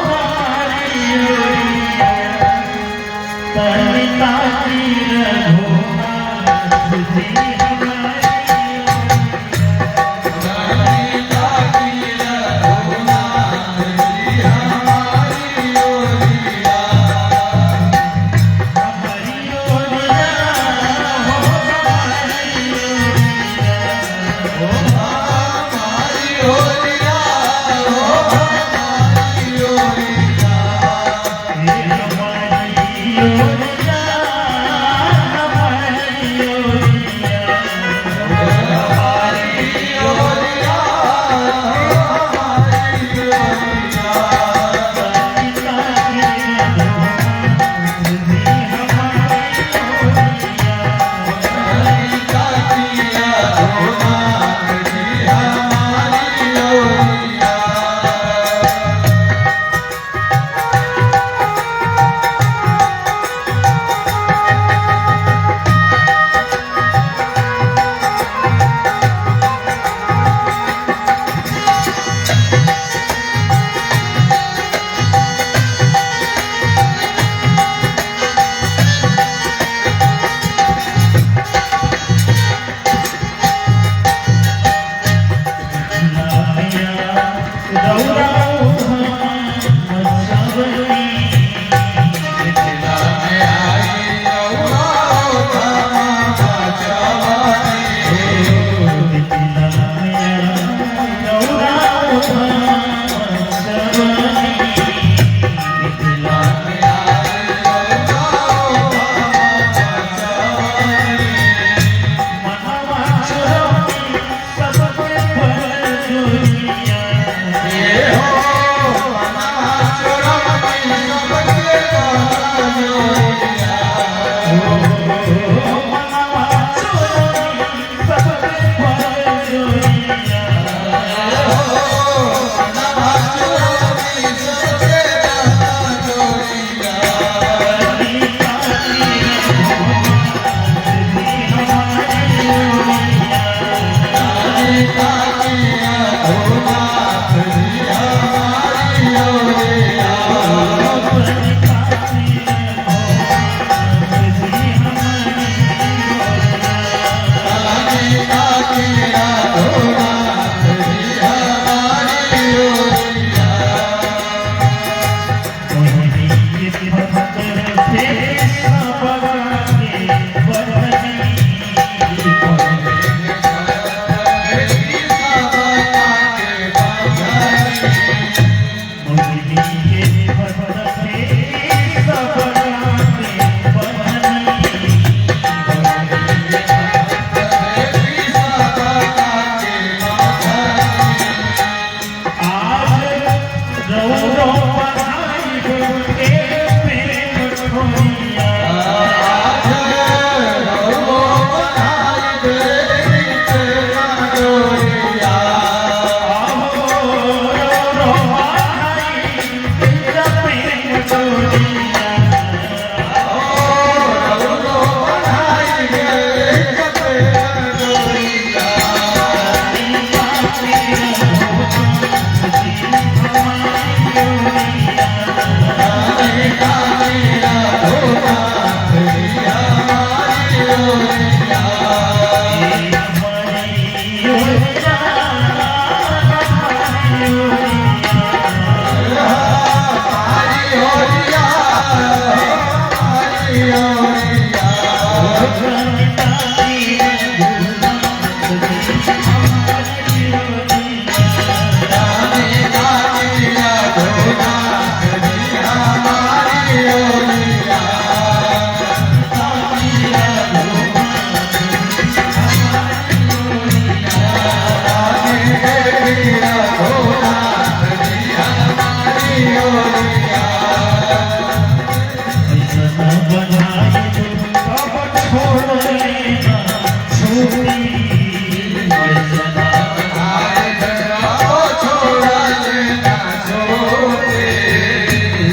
हमारी ओरिया तनिता की रघुनाथ तुझे बधाई कब छोड़ लेना छोटी वैसना आए जगह छोड़ा लेना छोटे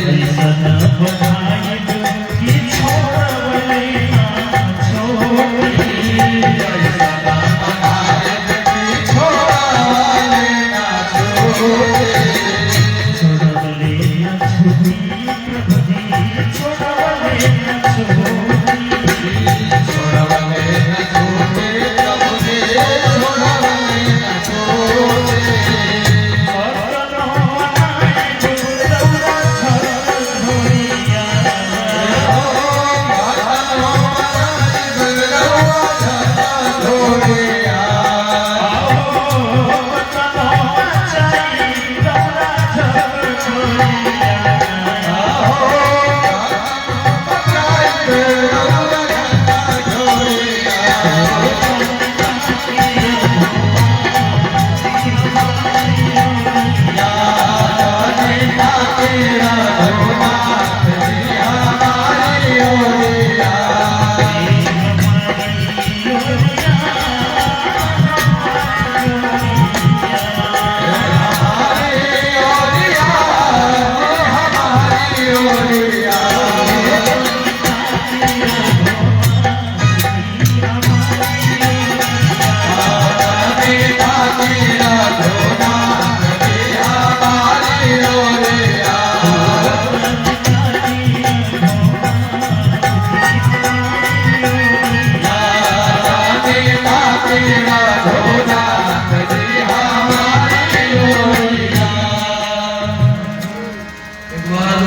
वैसना बधाई कि छोड़ लेना छोटी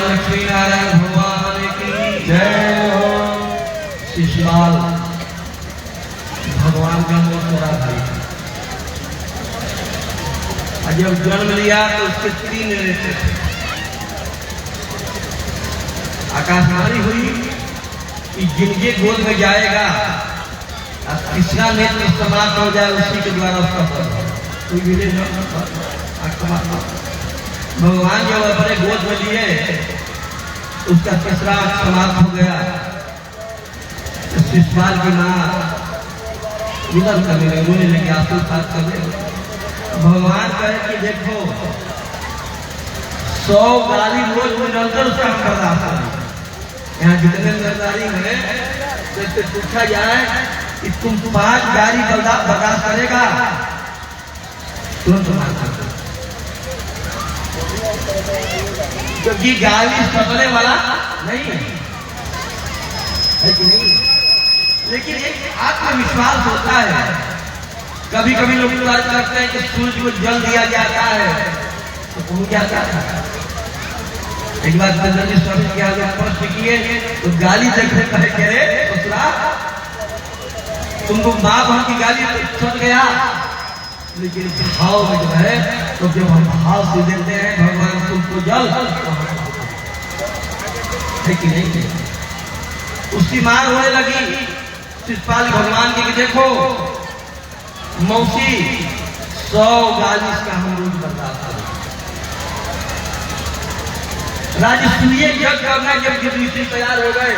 लक्ष्मी नारायण भगवान की जय हो। शिशुपाल भगवान का बहुत बड़ा भाई था। और जब जन्म लिया तो उसके 3 नेत्र थे। आकाशवाणी हुई कि जिनके गोद में जाएगा और तीसरा नेत्र समाप्त हो जाए उसी के द्वारा उसका कोई विजय भगवान जब अपने गोद में लिए उसका तीसरा समाप्त हो गया। तो शिशुपाल की माँ विलम करने लगे, रोने लगे, आंसू साफ करने लगे। भगवान कहे कि देखो 100 गाली रोज निरंतर उसका हम बर्दाश्त करें। यहाँ जितने नजदारी हैं तो इससे पूछा जाए कि तुम 5 गाली बर्दाश्त करेगा तुरंत मारता। क्योंकि गाली सकने वाला नहीं है कि नहीं। लेकिन एक आत्मविश्वास होता है। कभी कभी लोग बात करते हैं कि सूर्य को जल दिया जाता है तो पहुंच जाता है। एक बार चंद्रजी स्वामी के आगे प्रश्न किए तो गाली देखने कहे करे ससुरा तुमको माँ बहन की गाली छट गया। लेकिन इस भाव में जो है तो जब हम भाव से देते हैं भगवान तुमको जल है कि नहीं। उसकी मां रोने लगी शिशुपाल भगवान की कि देखो मौसी 100 गाली का हम रोज बर्दाश्त करें। राजसूय यज्ञ करना जब युधिष्ठिर तैयार हो गए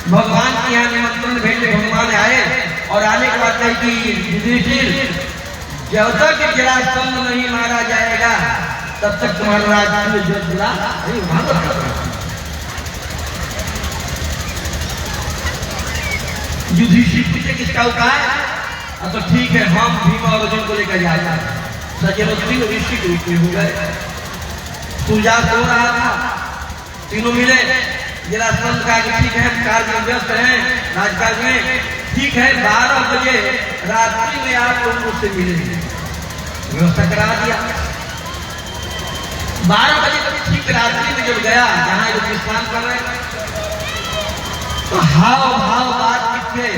भगवान के यहाँ निमंत्रण भेजे। भगवान आए और आने के बाद कही कि युधिष्ठिर जब तक जरासंध नहीं मारा जाएगा तब तक तुम्हारा राज्य जो जुड़ा नहीं होगा। युधिष्ठिर पूछे किसका उपाय। तो ठीक है हम भीम और अर्जुन को लेकर जाएगा। सजनोत्री ऋषि के रूप में हो गए। सूर्यास्त हो रहा था, तीनों मिले। जरासंध का ठीक है कार्य में व्यस्त है राजकाज में, ठीक है 12 बजे रात्रि में आप लोग मुझसे मिलेंगे। व्यवस्था करा दिया। 12 बजे तक ठीक रात्रि में जब गया जहां लोग विश्राम कर रहे तो हाव भाव बात किससे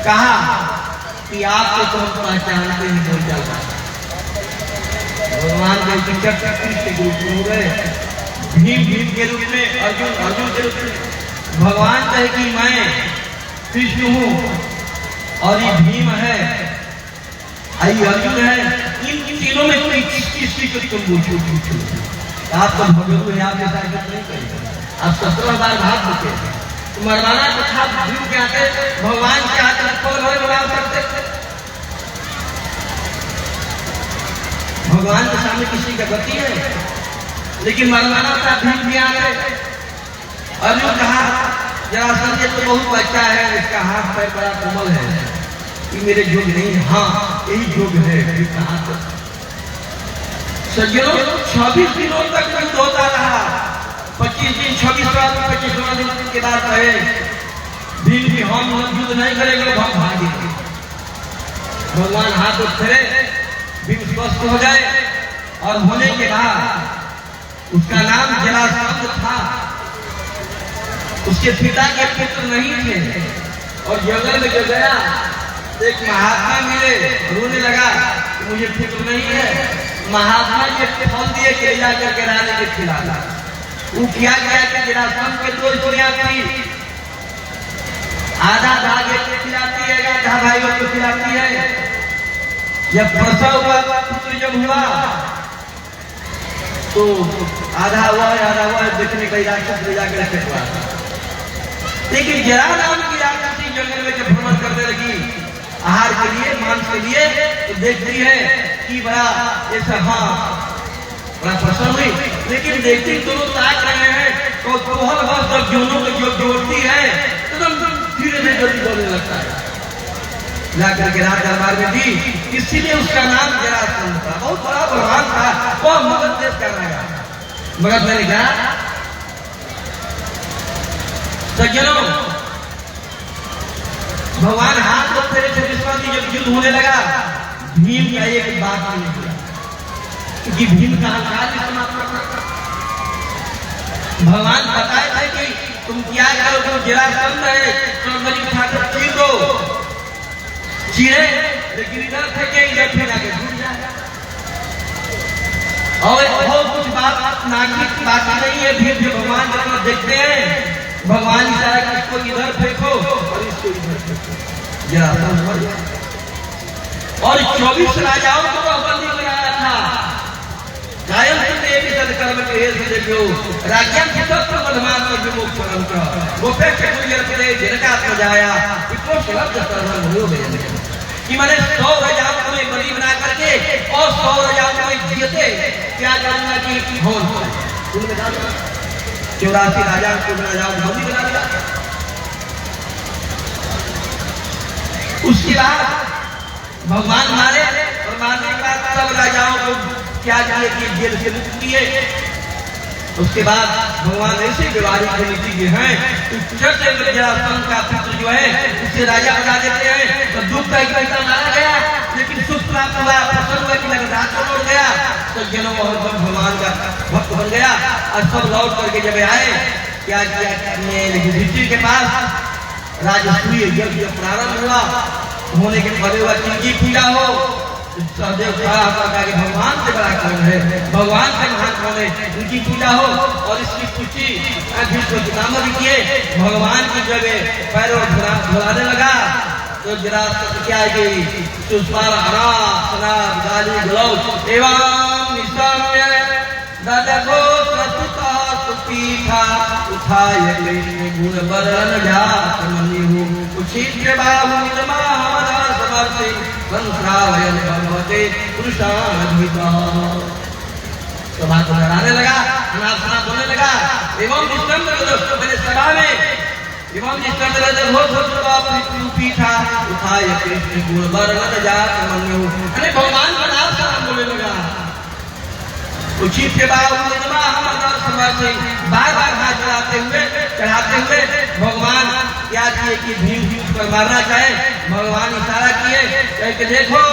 कहा कि आपको तो हम पहचानते ही नहीं चलता। भगवान के टिकट कृष्ण के रूप में हो गए, भीम भीम के रूप में, अर्जुन अर्जुन के रूप में। भगवान कहे कि मैं कृष्ण हूं और ये भीम है, आई अर्जुन है। इन तीनों में कोई किसी को तुम पूछो आप तो भगवान को आप ऐसा नहीं करेंगे। आप 17 बार भाग चुके मरवाना तो था भीम के आते भगवान के हाथ में खोल भरे बना सकते। भगवान के सामने किसी का गति है, लेकिन मरवाना था भीम के आते। अर्जुन कहा जरासंध तो बहुत बच्चा है, इसका हाथ पैर बड़ा कोमल है, ये मेरे योग नहीं है। हाँ यही योग है। सज्जनों 26 दिनों तक युद्ध होता रहा। 25 दिन 25वां दिन के बाद कहे भीम की हम युद्ध नहीं करेंगे, हम भागेंगे। भगवान हाथ उठे, भीम स्वस्थ हो जाए और होने के बाद उसका नाम जरासंध था। उसके पिता के पुत्र नहीं थे और जंगल में जो गया एक महात्मा मिले, रोने लगा कि मुझे पुत्र नहीं है। महात्मा के फल दिए के जा करके राजा के खिलाया। वो किया गया कि जरासंध के 2 स्त्रियां थी, आधा भाग एक को खिलाती है, आधा भाइयों को खिलाती है। जब प्रसव हुआ पुत्र जब हुआ तो आधा हुआ देखने का राक्षस ले जाकर फेंकवा। लेकिन जरा नाम की राक्षसी जंगल में जब भ्रमण करने लगी आहार के लिए, मांस के लिए, तो देखती है कि बड़ा ऐसा बड़ा प्रसन्न हुई। लेकिन देखती दोनों ताक रहे हैं तो कोहल बस जब दोनों को जो जोड़ती है तो धीरे धीरे जल्दी बोलने लगता है। जाकर के राज दरबार में दी, इसीलिए उसका नाम जरासंध था। बहुत बड़ा बलवान था, वह मगध देश कर रहा। मगध मैंने कहा सज्जनों भगवान हाथ को फेरे 26वां दिन जब युद्ध होने लगा, भीम का एक बात नहीं हुआ क्योंकि भीम का अहंकार भी समाप्त करना। भगवान बताए थे कि तुम क्या करो, तुम जरासंध है तो मेरी उठाकर चीर दो। चीरे लेकिन इधर फेंके, इधर फेंका के घूम जाएगा। और बहुत कुछ बात नागिक बाकी नहीं है। भीम जो भगवान की तरफ देखते हैं, भगवान इशारा कि इसको इधर फेंको और इसको इधर फेंको। जरासंध मर गया और 24 राजाओं को बंदी बनाया था। कायम से भी कर्म के देखो राज्य की सब बदमाश और विमुख परंपरा गोपे के गुजर के जनका को जाया इको शब्द सर्वं हो गए कि मैंने 100 राजाओं को बंदी बना करके और 100 राजाओं को जीते क्या करूंगा कि होन उनमें डाल 84 राजाओं को बंदी बना दिया। उसके बाद भगवान मारे और मारने के बाद सब राजाओं को क्या किए कि जेल से मुक्त किए। उसके बाद भगवान ऐसे व्यवहारिक नीति के हैं जरासंध का पुत्र जो है उसे राजा बना देते हैं। तो दुख का एक पैसा मारा गया, लेकिन सुख प्राप्त हुआ, प्रसन्न हुआ कि राजा लौट गया। तो जनों भगवान का भक्त बन गया और सब लौट करके जब आए क्या किया युधिष्ठिर के पास राजसूय यज्ञ प्रारंभ हुआ। होने के पहले हुआ किनकी पूजा हो, सहदेव खड़ा होकर कि भगवान से बड़ा कौन है, भगवान से महान कौन है, उनकी पूजा हो। और इसकी पुष्टि भीष्म पितामह भी किए। भगवान की जगह पैरों धुलाने लगा तो जरासंध क्या गई सुष्मार हरा सना गाली गलौज एवं निशाम्य ददको प्रस्तुता सुपीठा उठाय गुण बरन जात मनिहु उचित बाहु निरमा हमदार समर्थे संस्रावयन भगवते पुरुषाभिता। तो बात को लड़ाने लगा, अनाथना बोलने लगा एवं निष्ठम्भ मैंने सभा में एवं निष्ठम्भ पीठा उठाय कृष्ण गुण बरन जात मनिहु। अरे भगवान का नाम बोलने लगा। उचित के बाद बार बार हाथ चढ़ाते हुए भगवान याद किए कि भीम पर मारना चाहे। भगवान इशारा किए कि देखो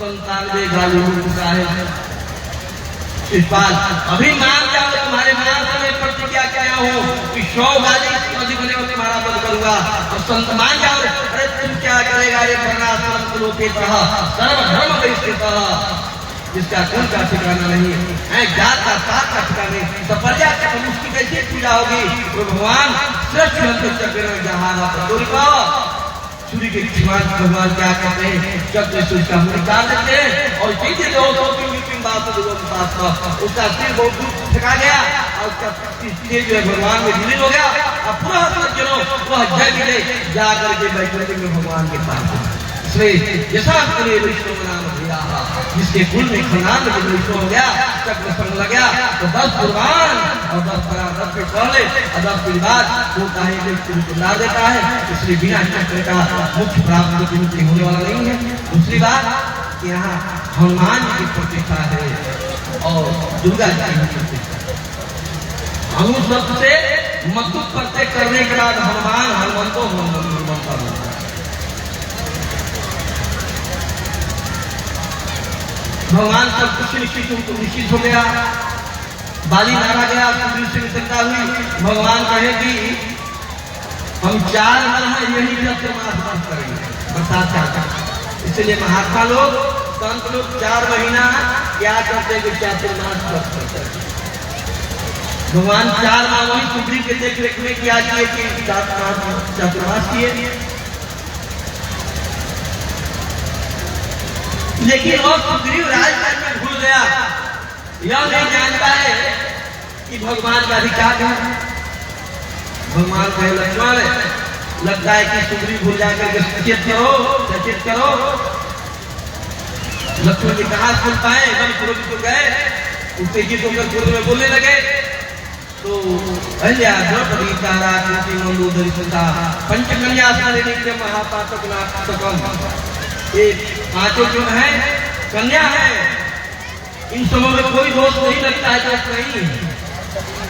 97 गाली का है शिषपाल, अभी मान जाओ तुम्हारे मान से मैं प्रतिज्ञा किया हूँ कि 100 गाली अधिक होने को तुम्हारा पद करूंगा और संत मान जाओ। अरे तुम क्या करेगा ये वर्णाश्रम लोके सर्वधर्म बहिष्कृत जिसका कुल का ठिकाना नहीं है, जात का पात का ठिकाना नहीं, तो प्रजा की उसकी कैसे पूजा होगी। तो भगवान श्रेष्ठ चक्र जहां सूर्य के भगवान क्या कहते हैं चक्र से उसका मुंह निकाल देते हैं और सीधे उसका सिर बहुत दूर फेंका गया और उसका इसलिए जो है भगवान में विलीन हो गया। अब पूरा सज्जनों वह जग ले जा करके बैठे में भगवान के पास। इसलिए जैसा करे विष्णु नाम दिया, जिसके कुल में खनान विष्णु हो गया, चक्र संग लग गया, तो 10 कुर्बान और 10 परादर के पहले 10 के बाद वो कहे व्यक्ति को ला देता है। इसलिए बिना चक्र का मुख्य प्राप्त की होने वाला नहीं है। दूसरी बात कि यहाँ हनुमान जी की प्रतिष्ठा है और दुर्गा जी की प्रतिष्ठा। हनु शब्द से मधु प्रत्यय करने के बाद हनुमान हनुमंतो हनुमंता। भगवान सब कुछ निश्चित हो गया, बाली मारा गया, सुग्रीव से निकलता हुई भगवान कहे कि हम 4 महीना यही मास करेंगे, बरसात चाहता। इसलिए महात्मा लोग संत लोग 4 महीना क्या करते हैं, चातुर्मास करते हैं। भगवान 4 माह वही सुग्रीव के देख रेख में क्या किए कि चातुर्मास किए। लेकिन वो सुग्रीव राजकाज में भूल गया, यह नहीं जानता है कि भगवान का अधिकार है। भगवान कहे लक्ष्मण, लगता है कि सुग्रीव भूल जाकर के सचेत करो। लक्ष्मण जी कहाँ सुन पाए, एकदम क्रोधित हो गए, उत्तेजित होकर क्रोध में बोलने लगे। तो अहिल्या द्रौपदी तारा कुंती मंदोदरी सुता पंचकन्या नित्य महापातक नाटकम। ये 5 जो है कन्या है, इन सबों में कोई दोष नहीं लगता है, दोष नहीं।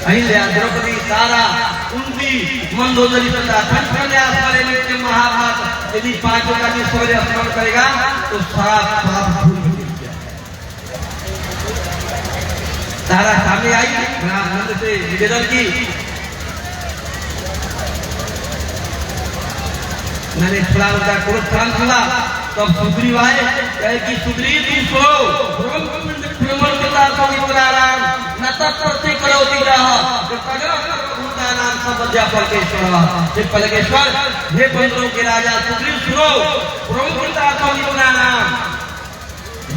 अहिल्या द्रौपदी तारा कुंती मंदोदरी सुता पंचकन्या नित्य महाभारत। यदि 5 का भी सवेरे स्मरण करेगा तो सारा पाप भूल जाएगा। तारा सामने आई, आनंद से निवेदन की, मैंने थोड़ा उनका क्रोध शांत हुआ। तब सुग्रीव आए, कहे कि सुग्रीव तुम सुनो, पलकेश्वर हे बंदरों के राजा सुग्रीव सुनो,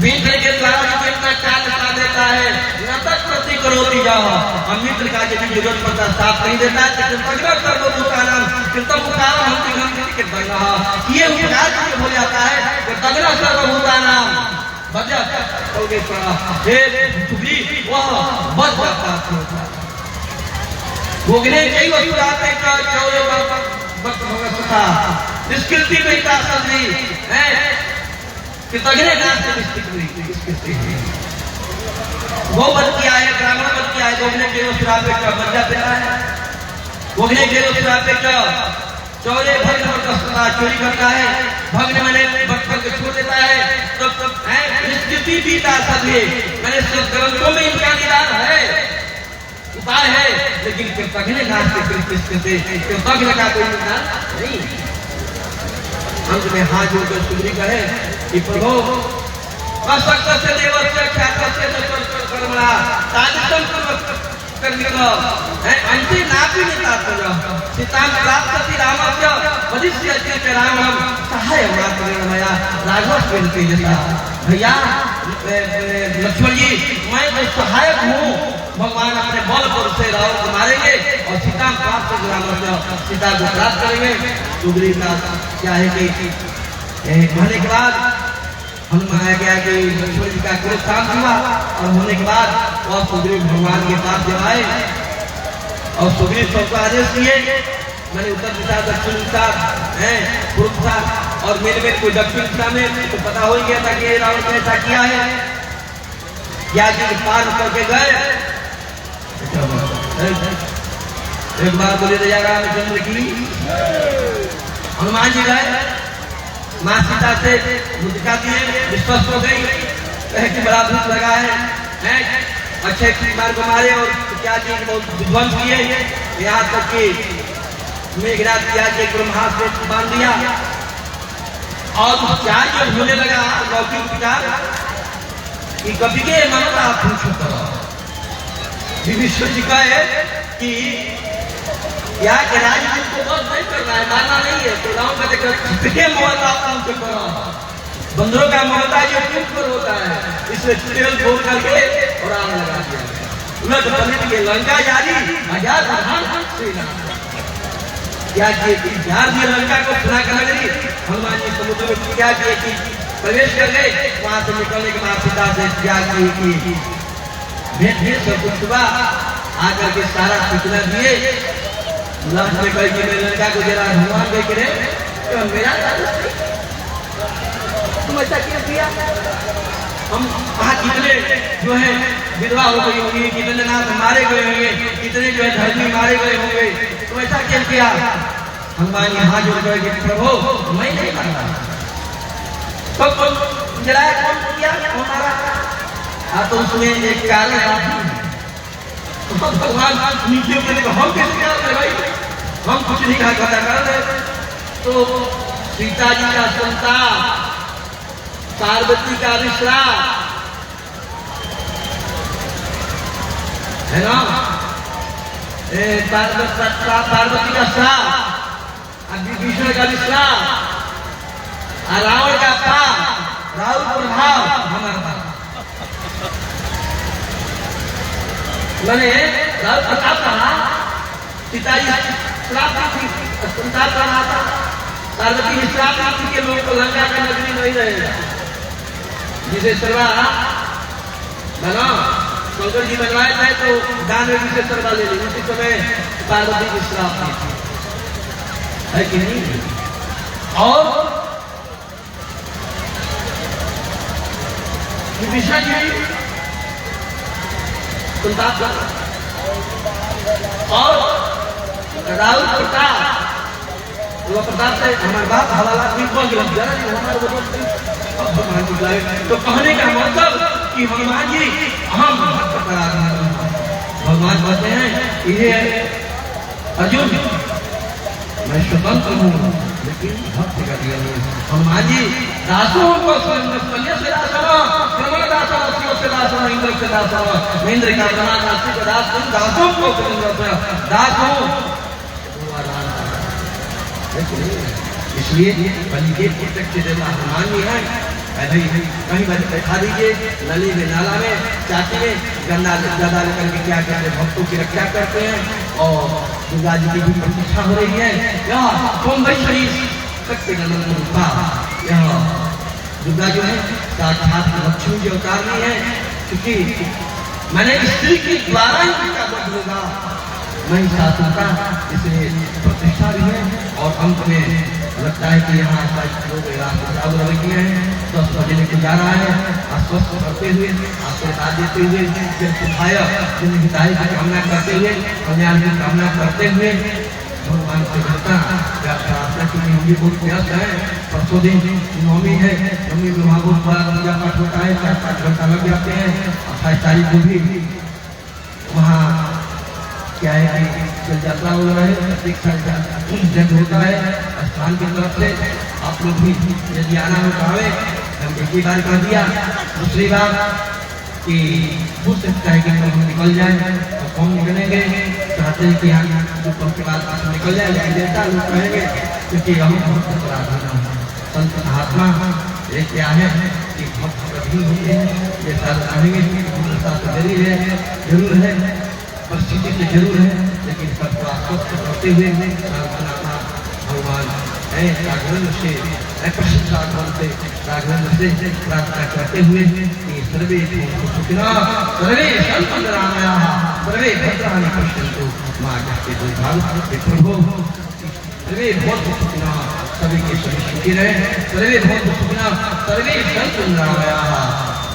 मित्र के द्वारा अपना चाल बता देता है, नतक प्रति करोती जाओ। और मित्र का यदि जरूरत पड़ता साथ नहीं देता है, ये उपकार हो जाता है। तगड़ा सर्वभूतानाम भोगने कई वस्तुराते निष्कृति में कृतज्ञ वो बद किया है, ब्राह्मण बद किया है, भोगने के बच्चा पिता है, भोगने के चौरे भग्न और चोरी करता है, भग्न मैंने बचपन को छोड़ देता है, तो निष्कृति पीता सभी मैंने सब ग्रंथों में इनका निदान है, उपाय है। लेकिन कृतज्ञ कृतज्ञ का कोई निदान नहीं। अंत में हाथ जोड़कर सुग्रीव कहे कि प्रभु असक्त से देवस्य ख्यात से कर्मणा तादितम कर्मिको अंते नापि नितात्मज सीतां प्राप्ति रामस्य वदिष्यति च रामं सहाय मात्रेण मया राघव विनती जैसा। भैया लक्ष्मण जी, मैं तो सहायक हूँ, भगवान अपने बल पर से रावण को मारेंगे और सीता प्राप्त रामस्य सीता को प्राप्त करेंगे। सुग्रीव का क्या है कि कहने के बाद हनुमान गया कि लक्ष्मण जी का क्रोध शांत हुआ और होने के बाद वह सुग्रीव भगवान के पास जब आए और सुग्रीव सबको आदेश दिए, मैंने उत्तर दिशा दक्षिण दिशा है पूर्व दिशा और मेरे में कोई दक्षिण दिशा में तो पता हो ही गया था कि रावण ने ऐसा किया है। क्या जी पार करके गए, एक बार बोले तो रामचंद्र की हनुमान जी गए, माँ सीता से मुझका दिए, विश्वास हो गई, कहे कि बड़ा भूख लगा है, अच्छे बार को मारे और क्या जी बहुत विध्वंस किए, यहाँ तक कि मेघराज किया कि ब्रह्मास्त्र में बांध दिया और क्या जब होने लगा लौकिक विचार कि कभी के ममता पूछो करो। विभीषण जी कहे कि यहाँ के राजनीति को बहुत नहीं करना है, मानना नहीं है, तो गाँव का देखकर ममता पूछो करो। बंदरों का ममता जो क्यों पर होता है, इसलिए चुड़ैल बोल करके और आग लगा दिया। उलट पलट के लंका जारी हजार प्रधान सेना क्या किए कि जार दिए लंका को खुला कर नगरी। हनुमान जी समुद्र में क्या किए कि प्रवेश कर गए। वहां से निकलने के बाद सीता से क्या किए कि भेंट सब कुछ हुआ। आकर के सारा सूचना दिए। लास्ट में कही कि मैं लंका को जरा हनुमान देख रहे तो मेरा तुम ऐसा क्यों किया। हम वहाँ कितने जो है विधवा हो गई होंगी, कितने नाथ मारे गए होंगे, कितने जो है धर्मी मारे गए होंगे, तो ऐसा क्यों किया। हनुमान यहाँ जो गए कि प्रभु मैं नहीं मारा तो जलाया कौन किया कौन मारा। हाँ तो उसमें एक कारण तो भगवान नीचे उतरने को हम कैसे क्या भाई हम कुछ नहीं कहा कर रहे। तो सीता जी का संताप, पार्वती का विश्राम है ना, पार्वती का श्राप, विष्णु का विश्राम, रावण का पाप, राहुल प्रभाव हमारा पाप। मैंने राहुल प्रताप कहा पिताजी श्राप संताप कर रहा था। पार्वती ने श्राप के लोगों को लंका का नगरी नहीं रहेगा। जिसे सरवा बना शंकर जी बनवाए थे तो दान में जिसे सरवा ले ली। उसी समय पार्वती की श्राप है कि नहीं। और विभीषण जी संताप कर और राहुल प्रताप प्रताप से हमारे बाप हवाला भगवान जी तो कहने का मतलब कि हनुमान जी हम भगवान कहते हैं ये अर्जुन मैं स्वतंत्र हूँ लेकिन भक्त का दिया नहीं। हनुमान जी दासों को कन्या से दासों क्रमण दासों से दासों इंद्र से दासों इंद्र का दासी का दासों को दासों। इसलिए बलि के प्रत्यक्ष देवता हनुमान जी हैं। कहीं बैठा दीजिए नली में नाला में चाची में गंदा ज्यादा लेकर के क्या कहते हैं भक्तों की रक्षा करते हैं। और दुर्गा जी की भी प्रतीक्षा हो रही है। यहाँ दुर्गा जो है साक्षात लक्ष्मी जी अवतार नहीं है क्योंकि मैंने स्त्री के द्वारा ही का वध होगा महिषासुर का इसलिए प्रतिष्ठा भी है। और अंत में लगता है कि यहाँ लोग किए हैं 10 बजे लेके जा रहा है आश्वस्त करते हुए आशीर्वाद देते हुए हिदायत की कामना करते हुए कल्याण की कामना करते हुए भगवान से प्रार्थना की भी बहुत व्यस्त है। परसों दिन नवमी है, नवमी विवाह बड़ा पूजा पाठ होता है, 4-5 घंटा लग जाते हैं। 28 तारीख को भी वहाँ क्या है जल यात्रा हो रहा है, जग होता है स्थान की तरफ से। आप लोग भी यदि आना हो पावे हम एक ही बार कह दिया। दूसरी बात कि हो सकता है कि हम निकल जाए तो कौन निकलेंगे चाहते हैं कि हम दुपहर के बाद निकल जाए लेकिन देवता लोग कहेंगे क्योंकि हम संत महात्मा ये क्या है कि भक्त कभी होते हैं ये सारे कहेंगे जरूर है परिस्थिति से जरूर है लेकिन सबको आश्वस्त करते हुए भगवान राघवेंद्र से प्रसिद्ध राघवेंद्र से प्रार्थना करते हुए सर्वे सुखिना सर्वे सन्तरामयाः सर्वे भद्राणि पश्यन्तु मां जगते दुर्भाग्य प्रभु सर्वे भवन्तु सुखिनः सभी के सभी सुखी रहे। सर्वे भवन्तु सुखिनः सर्वे सन्तरामयाः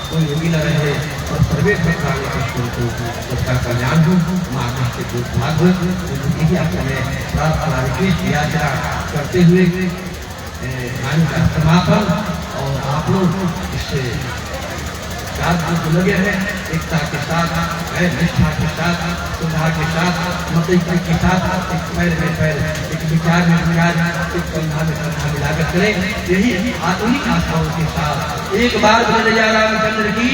कोई रोगी न रहे और सर्वे भद्राणि पश्यन्तु सबका कल्याण हो मां जगते दुर्भाग्य। यही आपने प्रार्थना रिक्वेस्ट याचना करते हुए वाणी का समापन। और आप लोग इससे लगे हैं एकता के साथ निष्ठा के साथ सुधार के साथ मतैक्य के साथ एक पैर में पैर एक विचार में विचार एक कंधा में कंधा मिलाकर करें। यही आधुनिक आस्थाओं के साथ एक बार बोले रामचंद्र की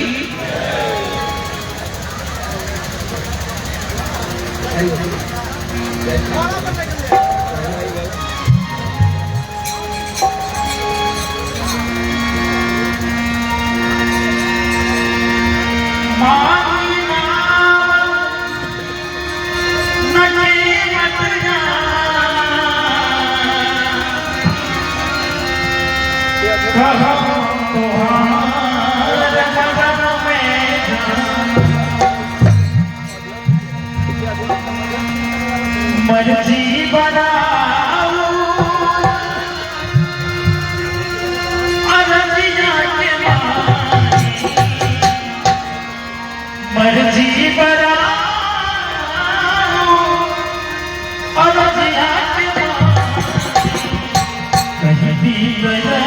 मानी नाम मर्जी बनाओ अरजिया के मानी मर्जी बनाओ अरजिया के मानी कहीं भी गया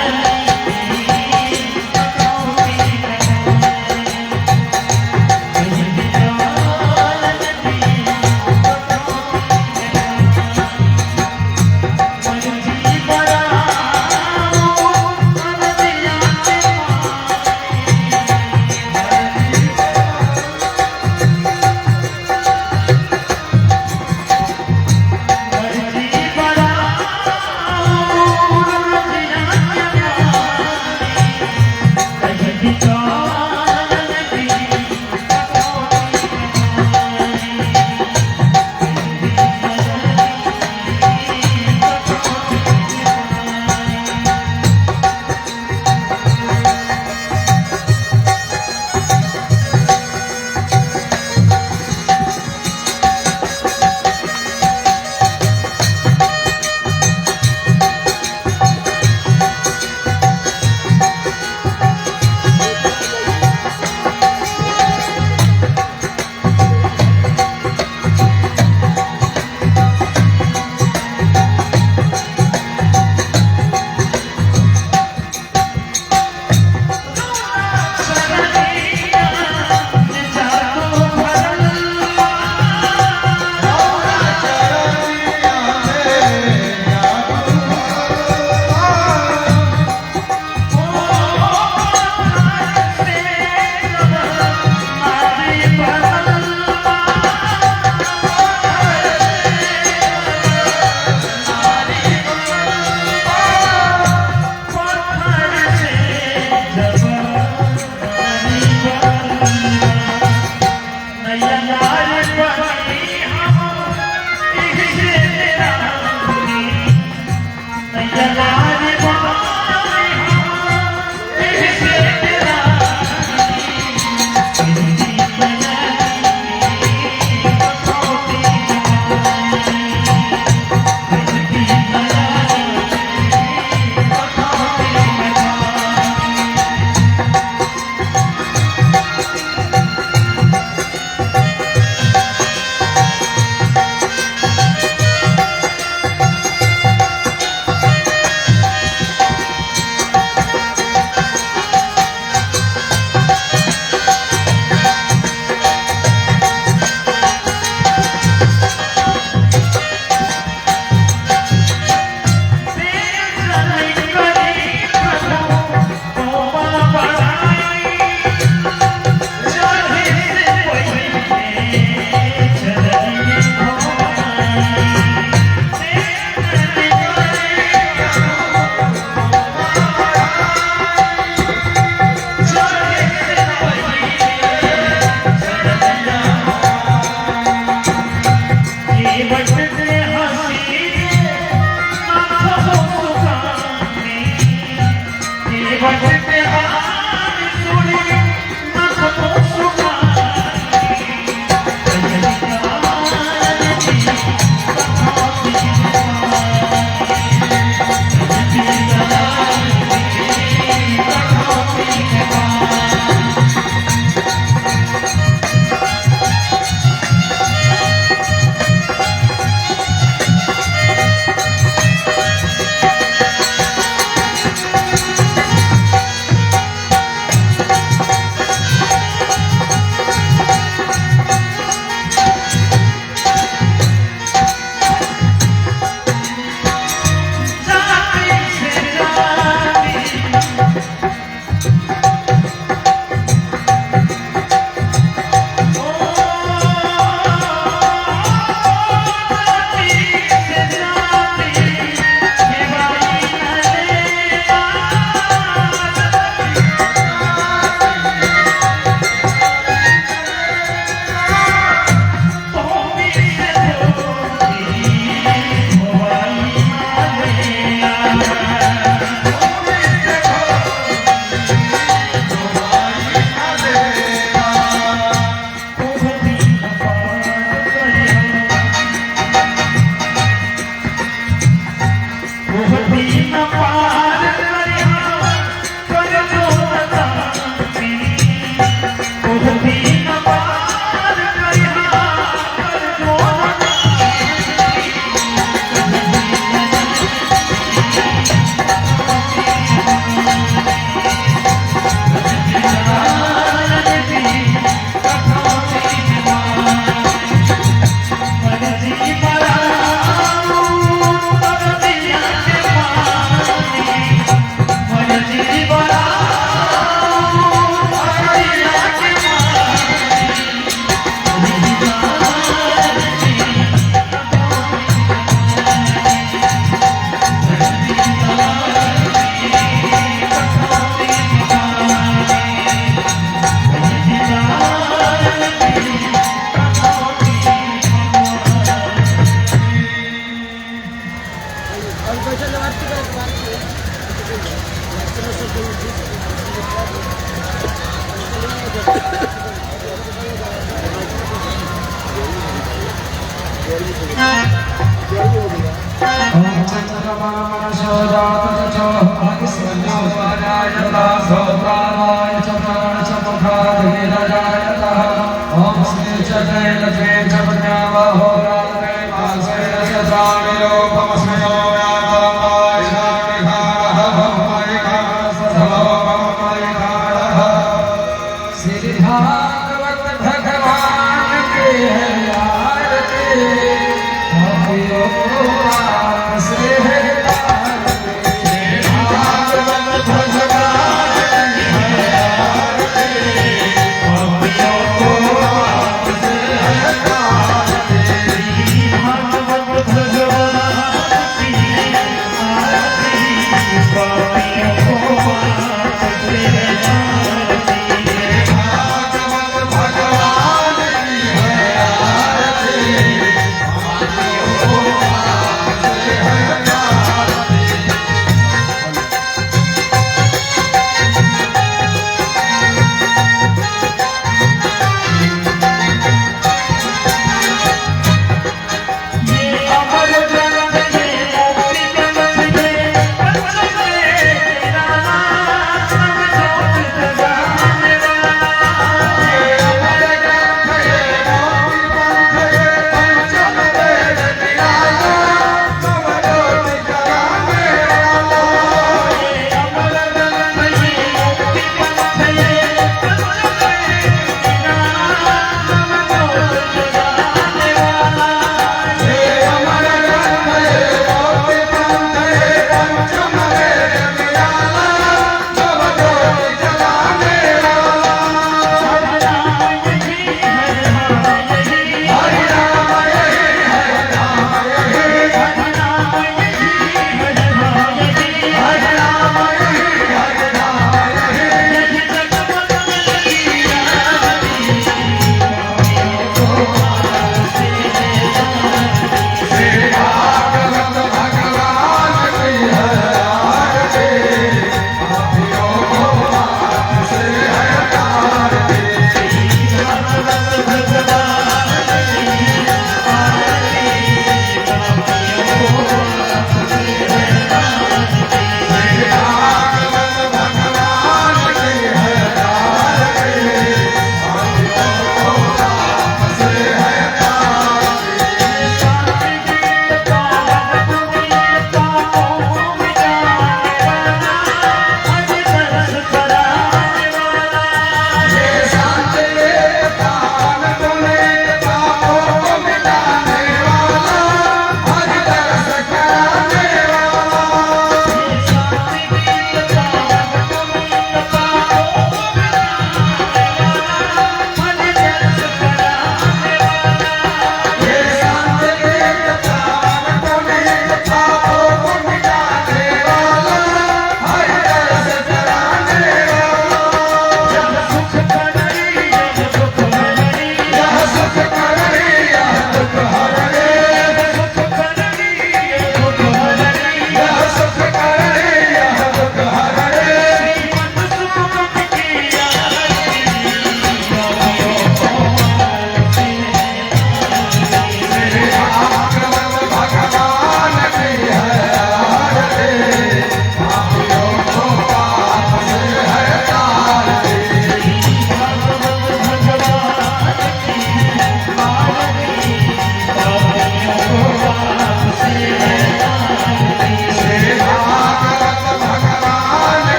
भगवान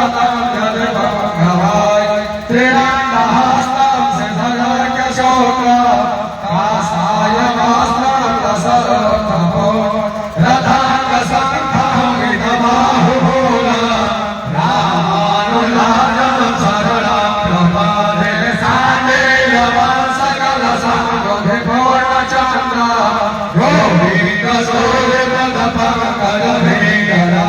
सततं जगद्भवाय त्रिदण्डहस्तं सिद्धयज्ञशोक कासाय वस्त्रं दशरथो रथाङ्गसङ्घं विदबाहुभूला रामानुजानं शरणं प्रपदे सान्निध्यं सकलसङ्गविपूर्णचन्द्र गोविन्दसूर्यपदपङ्कजभीकरा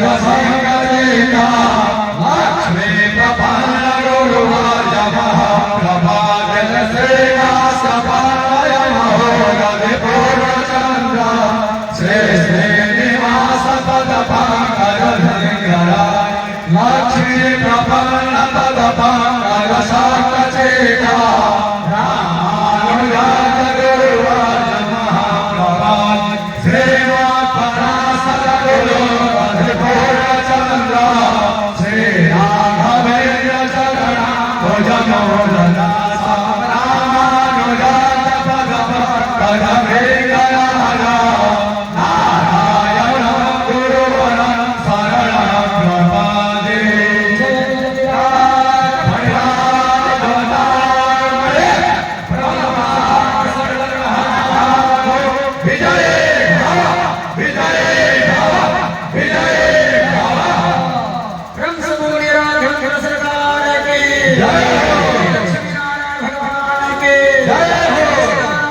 श्रीरामचन्द्रपदपङ्कजसङ्गजीता लक्ष्मीप्रपन्नगुरुवर्यमः प्रभाजन श्रीवासपालय महोदधिपो